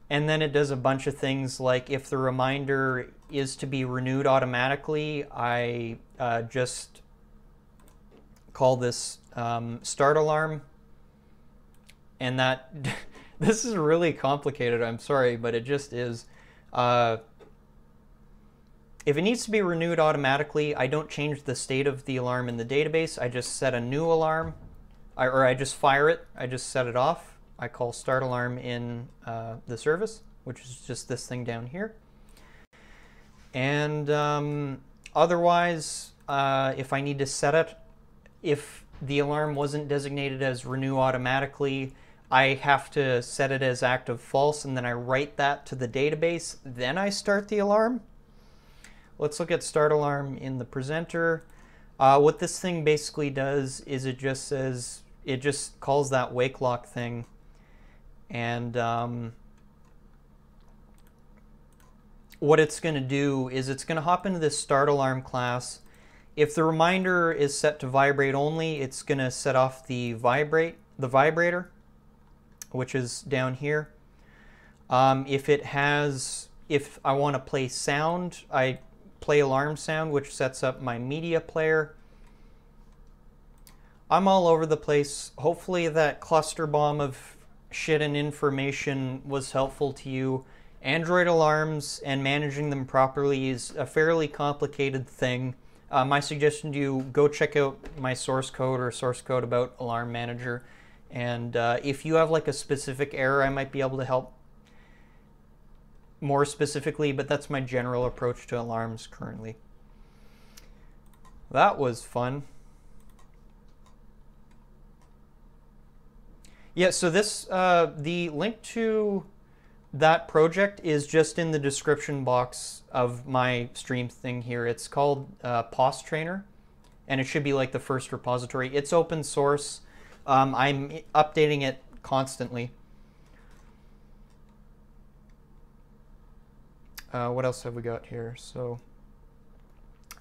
And then it does a bunch of things like if the reminder is to be renewed automatically, I just call this start alarm. And that, this is really complicated, I'm sorry, but it just is. If it needs to be renewed automatically, I don't change the state of the alarm in the database. I just set a new alarm, or I just fire it. I just set it off. I call start alarm in the service, which is just this thing down here. And otherwise, if I need to set it, if the alarm wasn't designated as renew automatically, I have to set it as active false, and then I write that to the database. Then I start the alarm. Let's look at start alarm in the presenter. What this thing basically does is it just calls that wake lock thing, and what it's going to do is it's going to hop into this start alarm class. If the reminder is set to vibrate only, it's going to set off the vibrator, which is down here. If I want to play sound, I play alarm sound, which sets up my media player. I'm all over the place. Hopefully that cluster bomb of shit and information was helpful to you. Android alarms and managing them properly is a fairly complicated thing. My suggestion to you, go check out my source code or source code about Alarm Manager. And if you have like a specific error, I might be able to help more specifically, but that's my general approach to alarms currently. That was fun. Yeah, so this, the link to that project is just in the description box of my stream thing here. It's called POS Trainer, and it should be like the first repository. It's open source. I'm updating it constantly. What else have we got here? So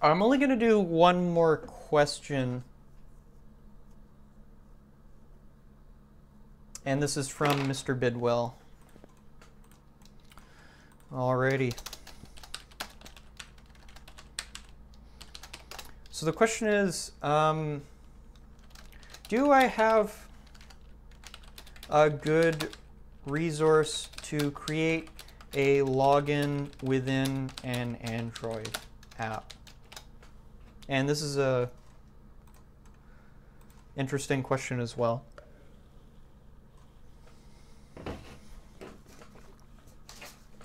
I'm only going to do one more question. And this is from Mr. Bidwell. Alrighty. So the question is, do I have a good resource to create a login within an Android app? And this is a interesting question as well.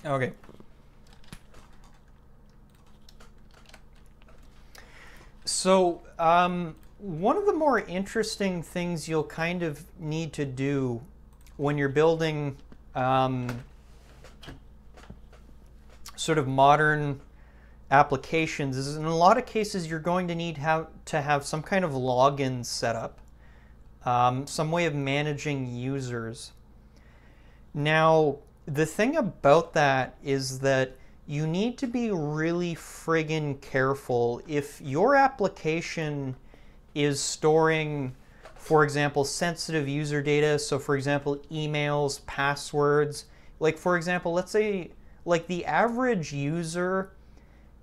Okay. So one of the more interesting things you'll kind of need to do when you're building sort of modern applications is, in a lot of cases, you're going to need to have some kind of login set up, some way of managing users. Now, the thing about that is that you need to be really friggin' careful. If your application is storing, for example, sensitive user data, so for example, emails, passwords, like for example, let's say like the average user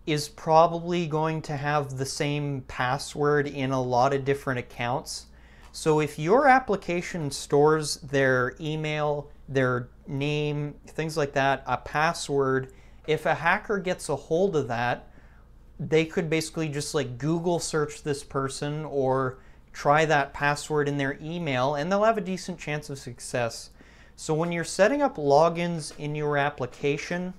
is probably going to have the same password in a lot of different accounts. So if your application stores their email, their name, things like that, a password, if a hacker gets a hold of that, they could basically just like Google search this person or try that password in their email, and they'll have a decent chance of success. So when you're setting up logins in your application,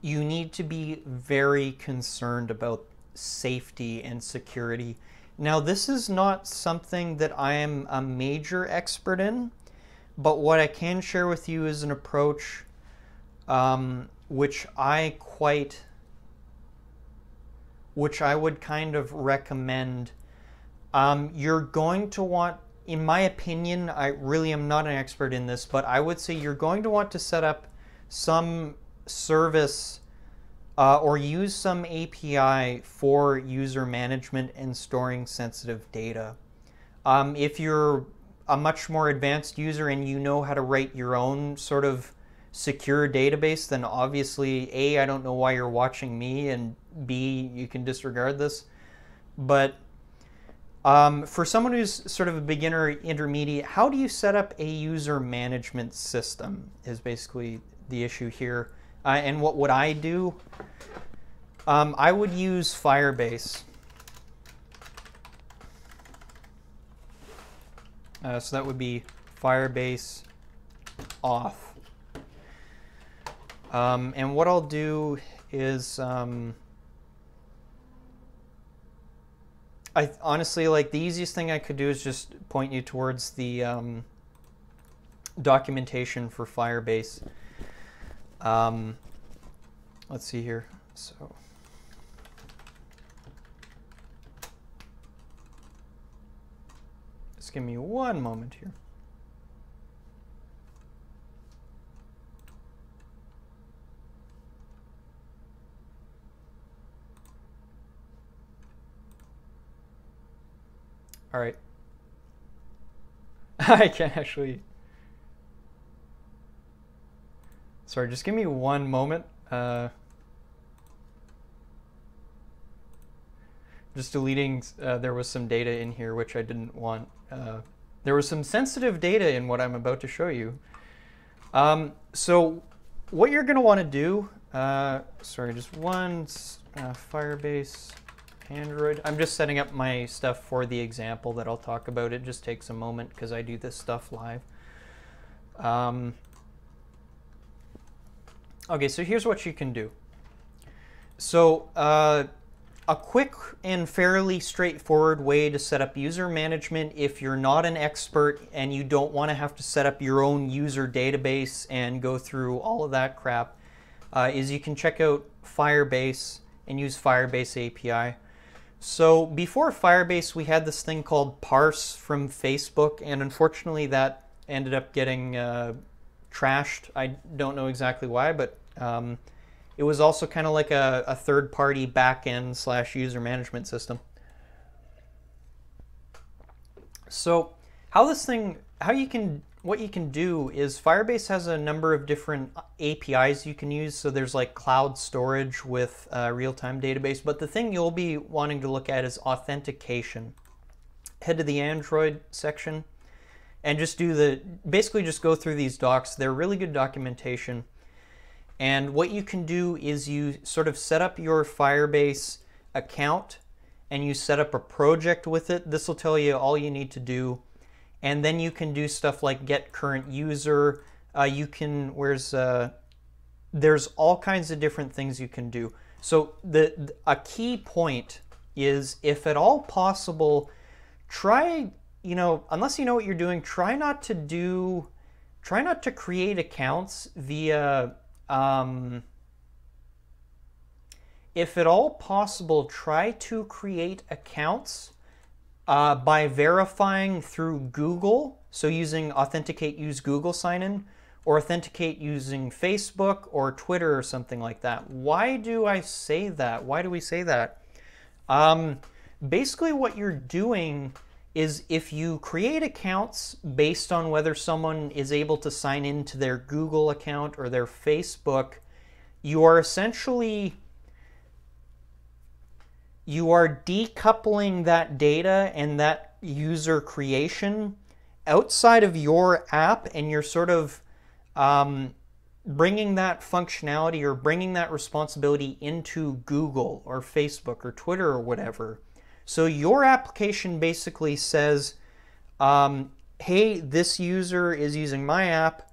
you need to be very concerned about safety and security. Now, this is not something that I am a major expert in, but what I can share with you is an approach which I would kind of recommend. You're going to want, in my opinion, I really am not an expert in this, but I would say you're going to want to set up some service or use some API for user management and storing sensitive data. If you're a much more advanced user and you know how to write your own sort of secure database, then obviously, A, I don't know why you're watching me, and B, you can disregard this. But for someone who's sort of a beginner intermediate, how do you set up a user management system is basically the issue here. And what would I do? I would use Firebase. So that would be Firebase auth. And what I'll do is, I honestly, like, the easiest thing I could do is just point you towards the documentation for Firebase. Let's see here. So just give me one moment here. All right. I can actually. Sorry, just give me one moment. Just deleting, there was some data in here which I didn't want. There was some sensitive data in what I'm about to show you. So what you're going to want to do, sorry, just one, Firebase Android. I'm just setting up my stuff for the example that I'll talk about. It just takes a moment because I do this stuff live. Okay, so here's what you can do. So a quick and fairly straightforward way to set up user management if you're not an expert and you don't want to have to set up your own user database and go through all of that crap is you can check out Firebase and use Firebase API. So before Firebase, we had this thing called Parse from Facebook, and unfortunately that ended up getting trashed. I don't know exactly why, but it was also kind of like a third-party back-end / user management system. So what you can do is Firebase has a number of different APIs you can use. So there's like cloud storage with real-time database, but the thing you'll be wanting to look at is authentication. Head to the Android section and just basically just go through these docs. They're really good documentation. And what you can do is you sort of set up your Firebase account and you set up a project with it. This will tell you all you need to do. And then you can do stuff like get current user. There's all kinds of different things you can do. So a key point is, if at all possible, try, unless you know what you're doing, try not to create accounts via if at all possible, try to create accounts by verifying through Google. So using authenticate, use Google sign-in, or authenticate using Facebook or Twitter or something like that. Why do I say that? Why do we say that? Basically what you're doing is, if you create accounts based on whether someone is able to sign into their Google account or their Facebook, you are decoupling that data and that user creation outside of your app, and you're sort of bringing that functionality or bringing that responsibility into Google or Facebook or Twitter or whatever. So your application basically says, hey, this user is using my app.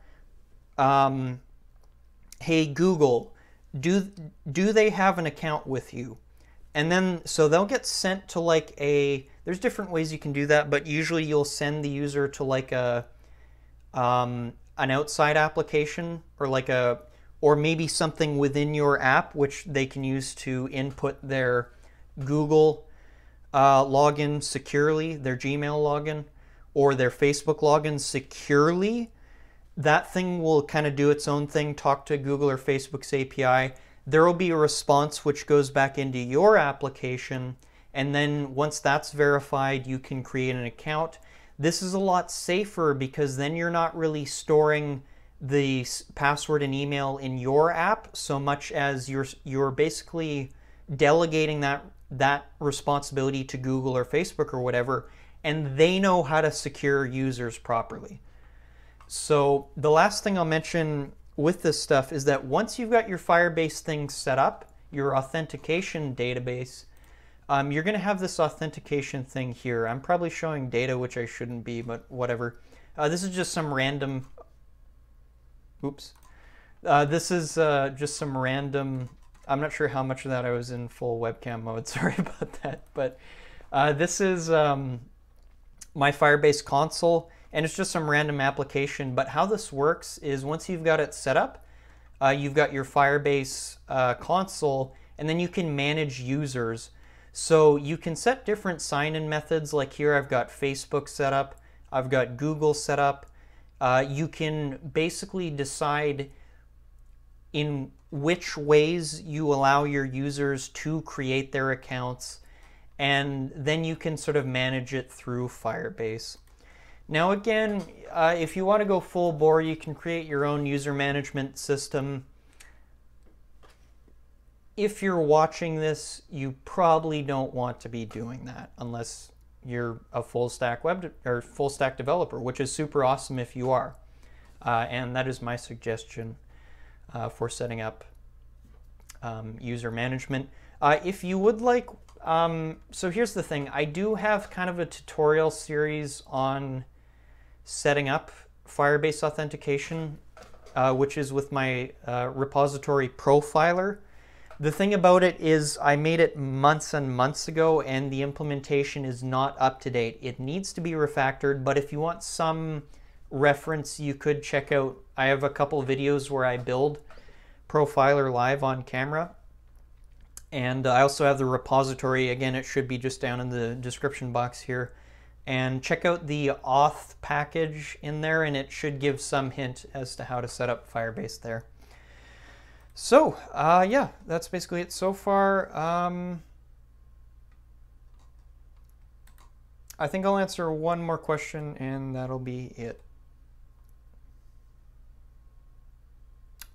Hey, Google, do they have an account with you? And then, so they'll get sent to like there's different ways you can do that, but usually you'll send the user to like an outside application, or maybe something within your app, which they can use to input their Google login securely, their Gmail login, or their Facebook login securely. That thing will kind of do its own thing, talk to Google or Facebook's API. There will be a response which goes back into your application, and then once that's verified, you can create an account. This is a lot safer because then you're not really storing the password and email in your app so much as you're basically delegating that responsibility to Google or Facebook or whatever, and they know how to secure users properly. So the last thing I'll mention with this stuff is that once you've got your Firebase thing set up, your authentication database, you're going to have this authentication thing here. I'm probably showing data which I shouldn't be, but whatever. This is just some random, this is just some random, I'm not sure how much of that I was in full webcam mode, sorry about that, but this is my Firebase console, and it's just some random application. But how this works is, once you've got it set up, you've got your Firebase console, and then you can manage users. So you can set different sign-in methods. Like here I've got Facebook set up, I've got Google set up. You can basically decide in which ways you allow your users to create their accounts, and then you can sort of manage it through Firebase. Now again, if you want to go full bore, you can create your own user management system. If you're watching this, you probably don't want to be doing that unless you're a full stack developer, which is super awesome if you are. And that is my suggestion for setting up user management. If you would like, so here's the thing, I do have kind of a tutorial series on setting up Firebase authentication, which is with my repository profiler. The thing about it is I made it months and months ago and the implementation is not up to date. It needs to be refactored, but if you want some reference, you could check out, I have a couple videos where I build Profiler live on camera. And I also have the repository. Again, it should be just down in the description box here. And check out the auth package in there, and it should give some hint as to how to set up Firebase there. So, yeah, that's basically it so far. I think I'll answer one more question, and that'll be it.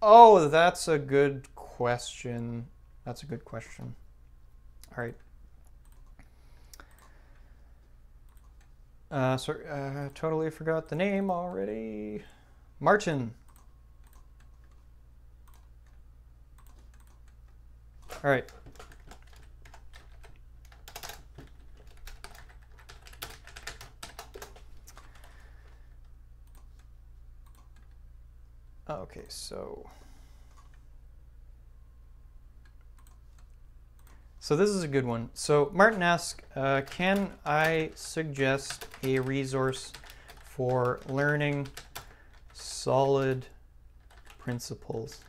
Oh, that's a good question. That's a good question. All right. Sorry, totally forgot the name already. Martin. All right. Okay, so this is a good one. So Martin asks, can I suggest a resource for learning solid principles?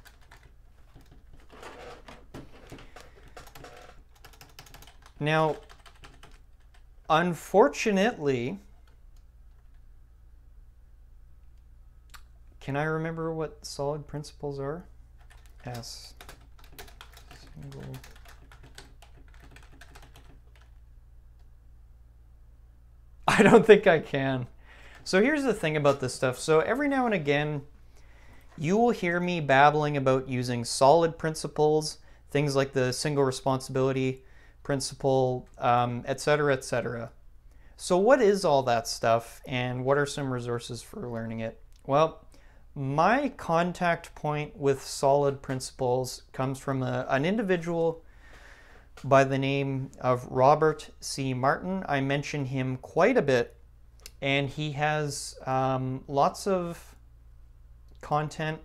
Now, unfortunately, can I remember what solid principles are? S single. I don't think I can. So here's the thing about this stuff. So every now and again, you will hear me babbling about using solid principles, things like the single responsibility principle, etc., etc. So what is all that stuff, and what are some resources for learning it? Well, my contact point with solid principles comes from an individual by the name of Robert C. Martin. I mention him quite a bit, and he has lots of content,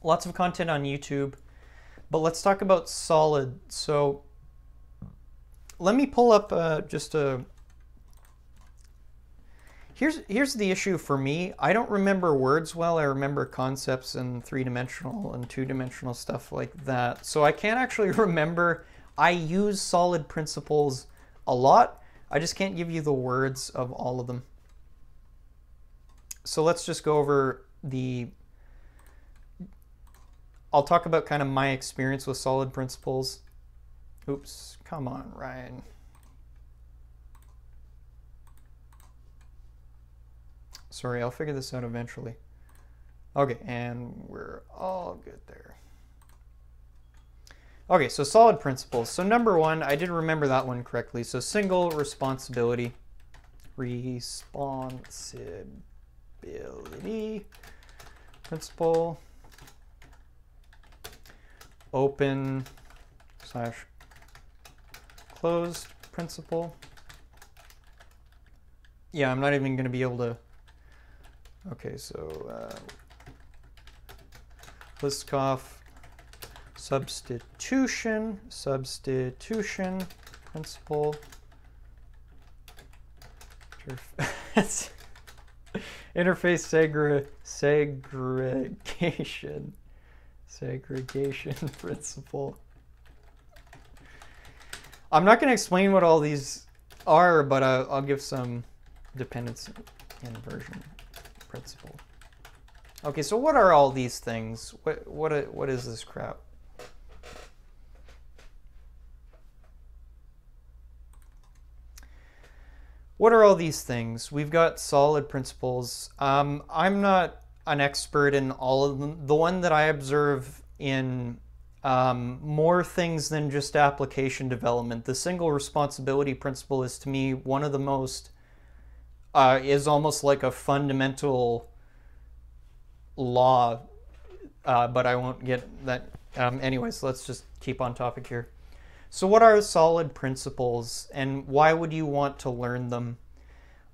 lots of content on YouTube. But let's talk about solid. So let me pull up here's the issue for me. I don't remember words well. I remember concepts and three-dimensional and two-dimensional stuff like that. So I can't actually remember. I use solid principles a lot. I just can't give you the words of all of them. So let's just go over I'll talk about kind of my experience with solid principles. Oops, come on, Ryan. Sorry, I'll figure this out eventually. Okay, and we're all good there. Okay, so solid principles. So number one, I did remember that one correctly. So single responsibility principle, open/closed principle. Yeah, I'm not even going to be able to. Okay, so Liskov substitution principle. Interface segregation principle. I'm not going to explain what all these are, but I'll give some dependency inversion principle. Okay, so what are all these things? What is this crap? What are all these things? We've got solid principles. I'm not an expert in all of them. The one that I observe in more things than just application development, the single responsibility principle is to me one of the most, is almost like a fundamental law, but I won't get that. Anyways, let's just keep on topic here. So what are solid principles and why would you want to learn them?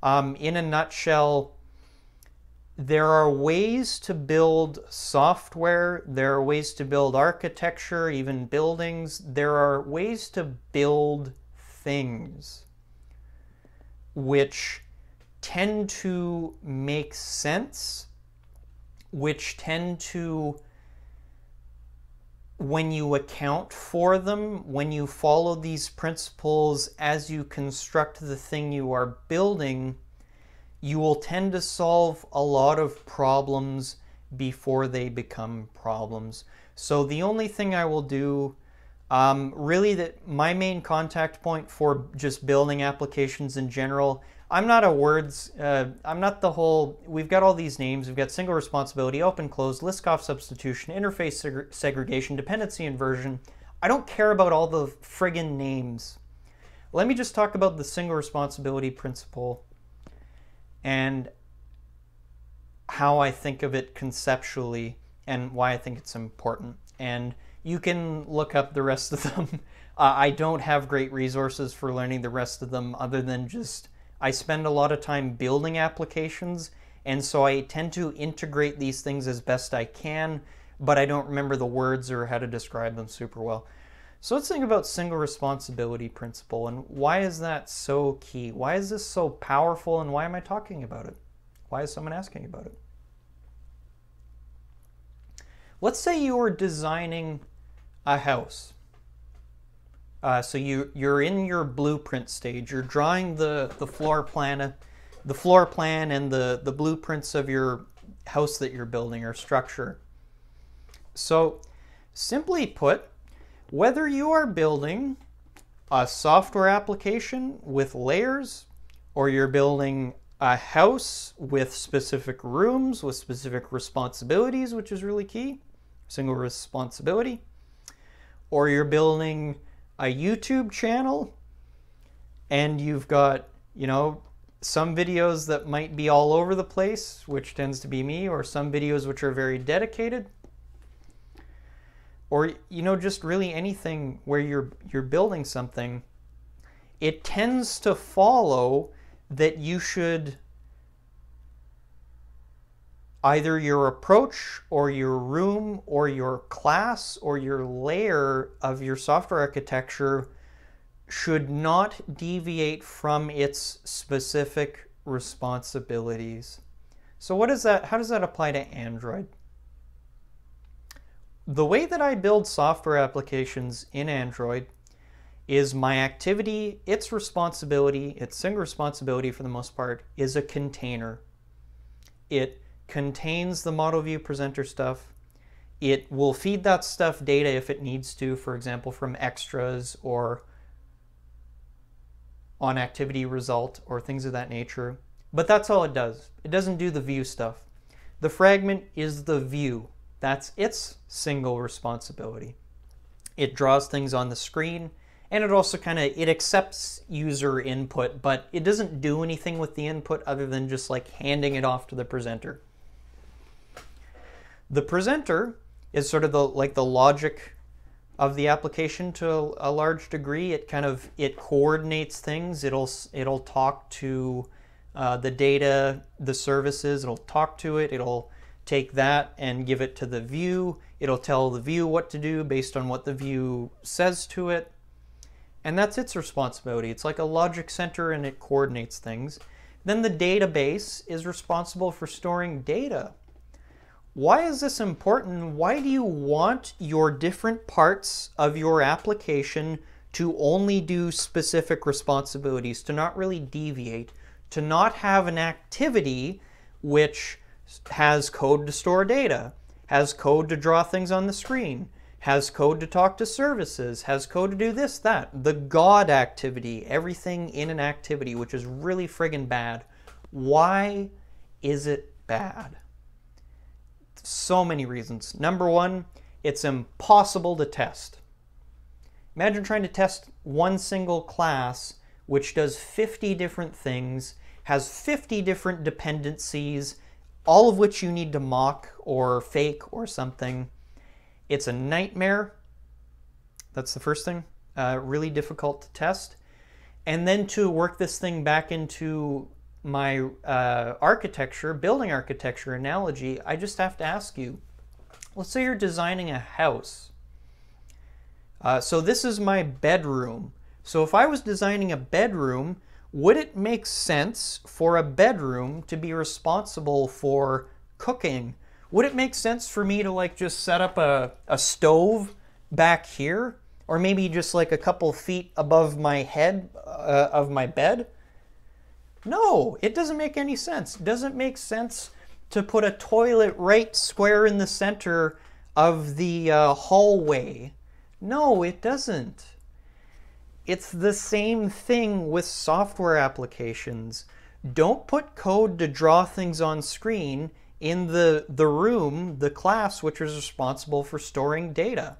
In a nutshell, there are ways to build software, there are ways to build architecture, even buildings. There are ways to build things which tend to make sense, which tend to, when you account for them, when you follow these principles as you construct the thing you are building, you will tend to solve a lot of problems before they become problems. So the only thing I will do, really that my main contact point for just building applications in general, I'm not a words, I'm not the whole, we've got all these names, we've got single responsibility, open close, list-off substitution, interface segregation, dependency inversion. I don't care about all the friggin' names. Let me just talk about the single responsibility principle and how I think of it conceptually and why I think it's important. And you can look up the rest of them. I don't have great resources for learning the rest of them other than just, I spend a lot of time building applications, and so I tend to integrate these things as best I can, but I don't remember the words or how to describe them super well. So let's think about single responsibility principle and why is that so key? Why is this so powerful and why am I talking about it? Why is someone asking about it? Let's say you are designing a house. So you're in your blueprint stage. You're drawing the floor plan and the blueprints of your house that you're building or structure. So simply put, whether you are building a software application with layers or you're building a house with specific rooms, with specific responsibilities, which is really key, single responsibility, or you're building a YouTube channel and you've got, you know, some videos that might be all over the place, which tends to be me, or some videos which are very dedicated, or, you know, just really anything where you're building something, it tends to follow that you should either your approach or your room or your class or your layer of your software architecture should not deviate from its specific responsibilities. So what is that? How does that apply to Android? The way that I build software applications in Android is my activity, its responsibility, its single responsibility for the most part, is a container. It contains the model view presenter stuff. It will feed that stuff data if it needs to, for example, from extras or on activity result or things of that nature. But that's all it does. It doesn't do the view stuff. The fragment is the view. That's its single responsibility. It draws things on the screen, and it also it accepts user input, but it doesn't do anything with the input other than just like handing it off to the presenter. The presenter is sort of the logic of the application to a large degree. It coordinates things. It'll talk to the data, the services. It'll talk to it. It'll take that and give it to the view. It'll tell the view what to do based on what the view says to it. And that's its responsibility. It's like a logic center and it coordinates things. Then the database is responsible for storing data. Why is this important? Why do you want your different parts of your application to only do specific responsibilities, to not really deviate, to not have an activity which has code to store data, has code to draw things on the screen, has code to talk to services, has code to do this, that. The God activity, everything in an activity, which is really friggin' bad. Why is it bad? So many reasons. Number one, it's impossible to test. Imagine trying to test one single class which does 50 different things, has 50 different dependencies, all of which you need to mock or fake or something. It's a nightmare. That's the first thing. Really difficult to test. And then to work this thing back into my architecture, building architecture analogy, I just have to ask you, let's say you're designing a house. So this is my bedroom. So if I was designing a bedroom, would it make sense for a bedroom to be responsible for cooking? Would it make sense for me to like just set up a stove back here? Or maybe just like a couple feet above my head of my bed? No, it doesn't make any sense. It doesn't make sense to put a toilet right square in the center of the hallway. No, it doesn't. It's the same thing with software applications. Don't put code to draw things on screen in the room, the class, which is responsible for storing data.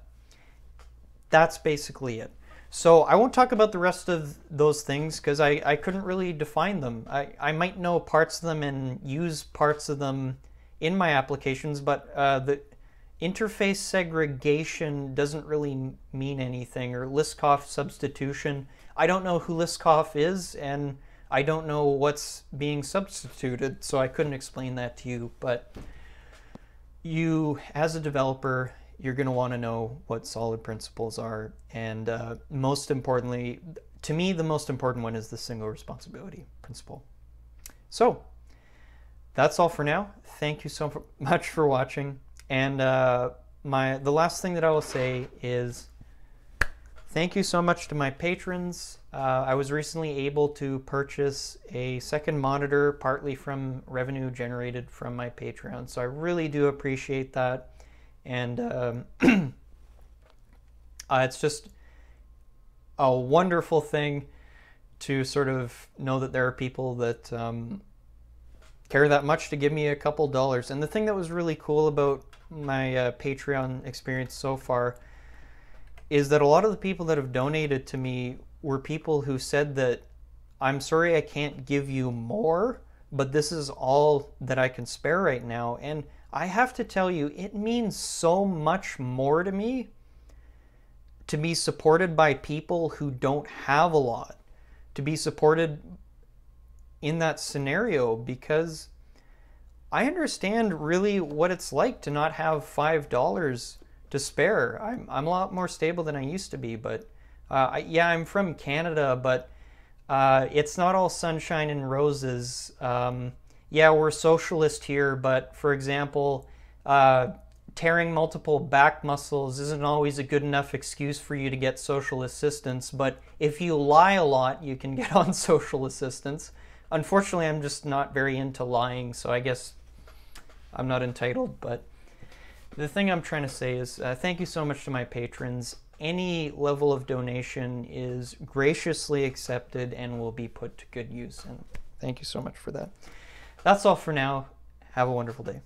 That's basically it. So I won't talk about the rest of those things because I couldn't really define them. I might know parts of them and use parts of them in my applications, but the interface segregation doesn't really mean anything, or Liskov substitution. I don't know who Liskov is, and I don't know what's being substituted, so I couldn't explain that to you. But you, as a developer, you're going to want to know what solid principles are. And most importantly, to me, the most important one is the single responsibility principle. So that's all for now. Thank you so much for watching. And the last thing that I will say is thank you so much to my patrons. I was recently able to purchase a second monitor, partly from revenue generated from my Patreon. So I really do appreciate that. And it's just a wonderful thing to sort of know that there are people that care that much to give me a couple dollars. And the thing that was really cool about my Patreon experience so far is that a lot of the people that have donated to me were people who said that, I'm sorry I can't give you more, but this is all that I can spare right now. And I have to tell you, it means so much more to me to be supported by people who don't have a lot, to be supported in that scenario, because I understand really what it's like to not have $5 to spare. I'm a lot more stable than I used to be, but yeah, I'm from Canada, but it's not all sunshine and roses. Yeah, we're socialist here, but for example, tearing multiple back muscles isn't always a good enough excuse for you to get social assistance, but if you lie a lot, you can get on social assistance. Unfortunately, I'm just not very into lying, so I guess I'm not entitled, but the thing I'm trying to say is thank you so much to my patrons. Any level of donation is graciously accepted and will be put to good use, and thank you so much for that. That's all for now. Have a wonderful day.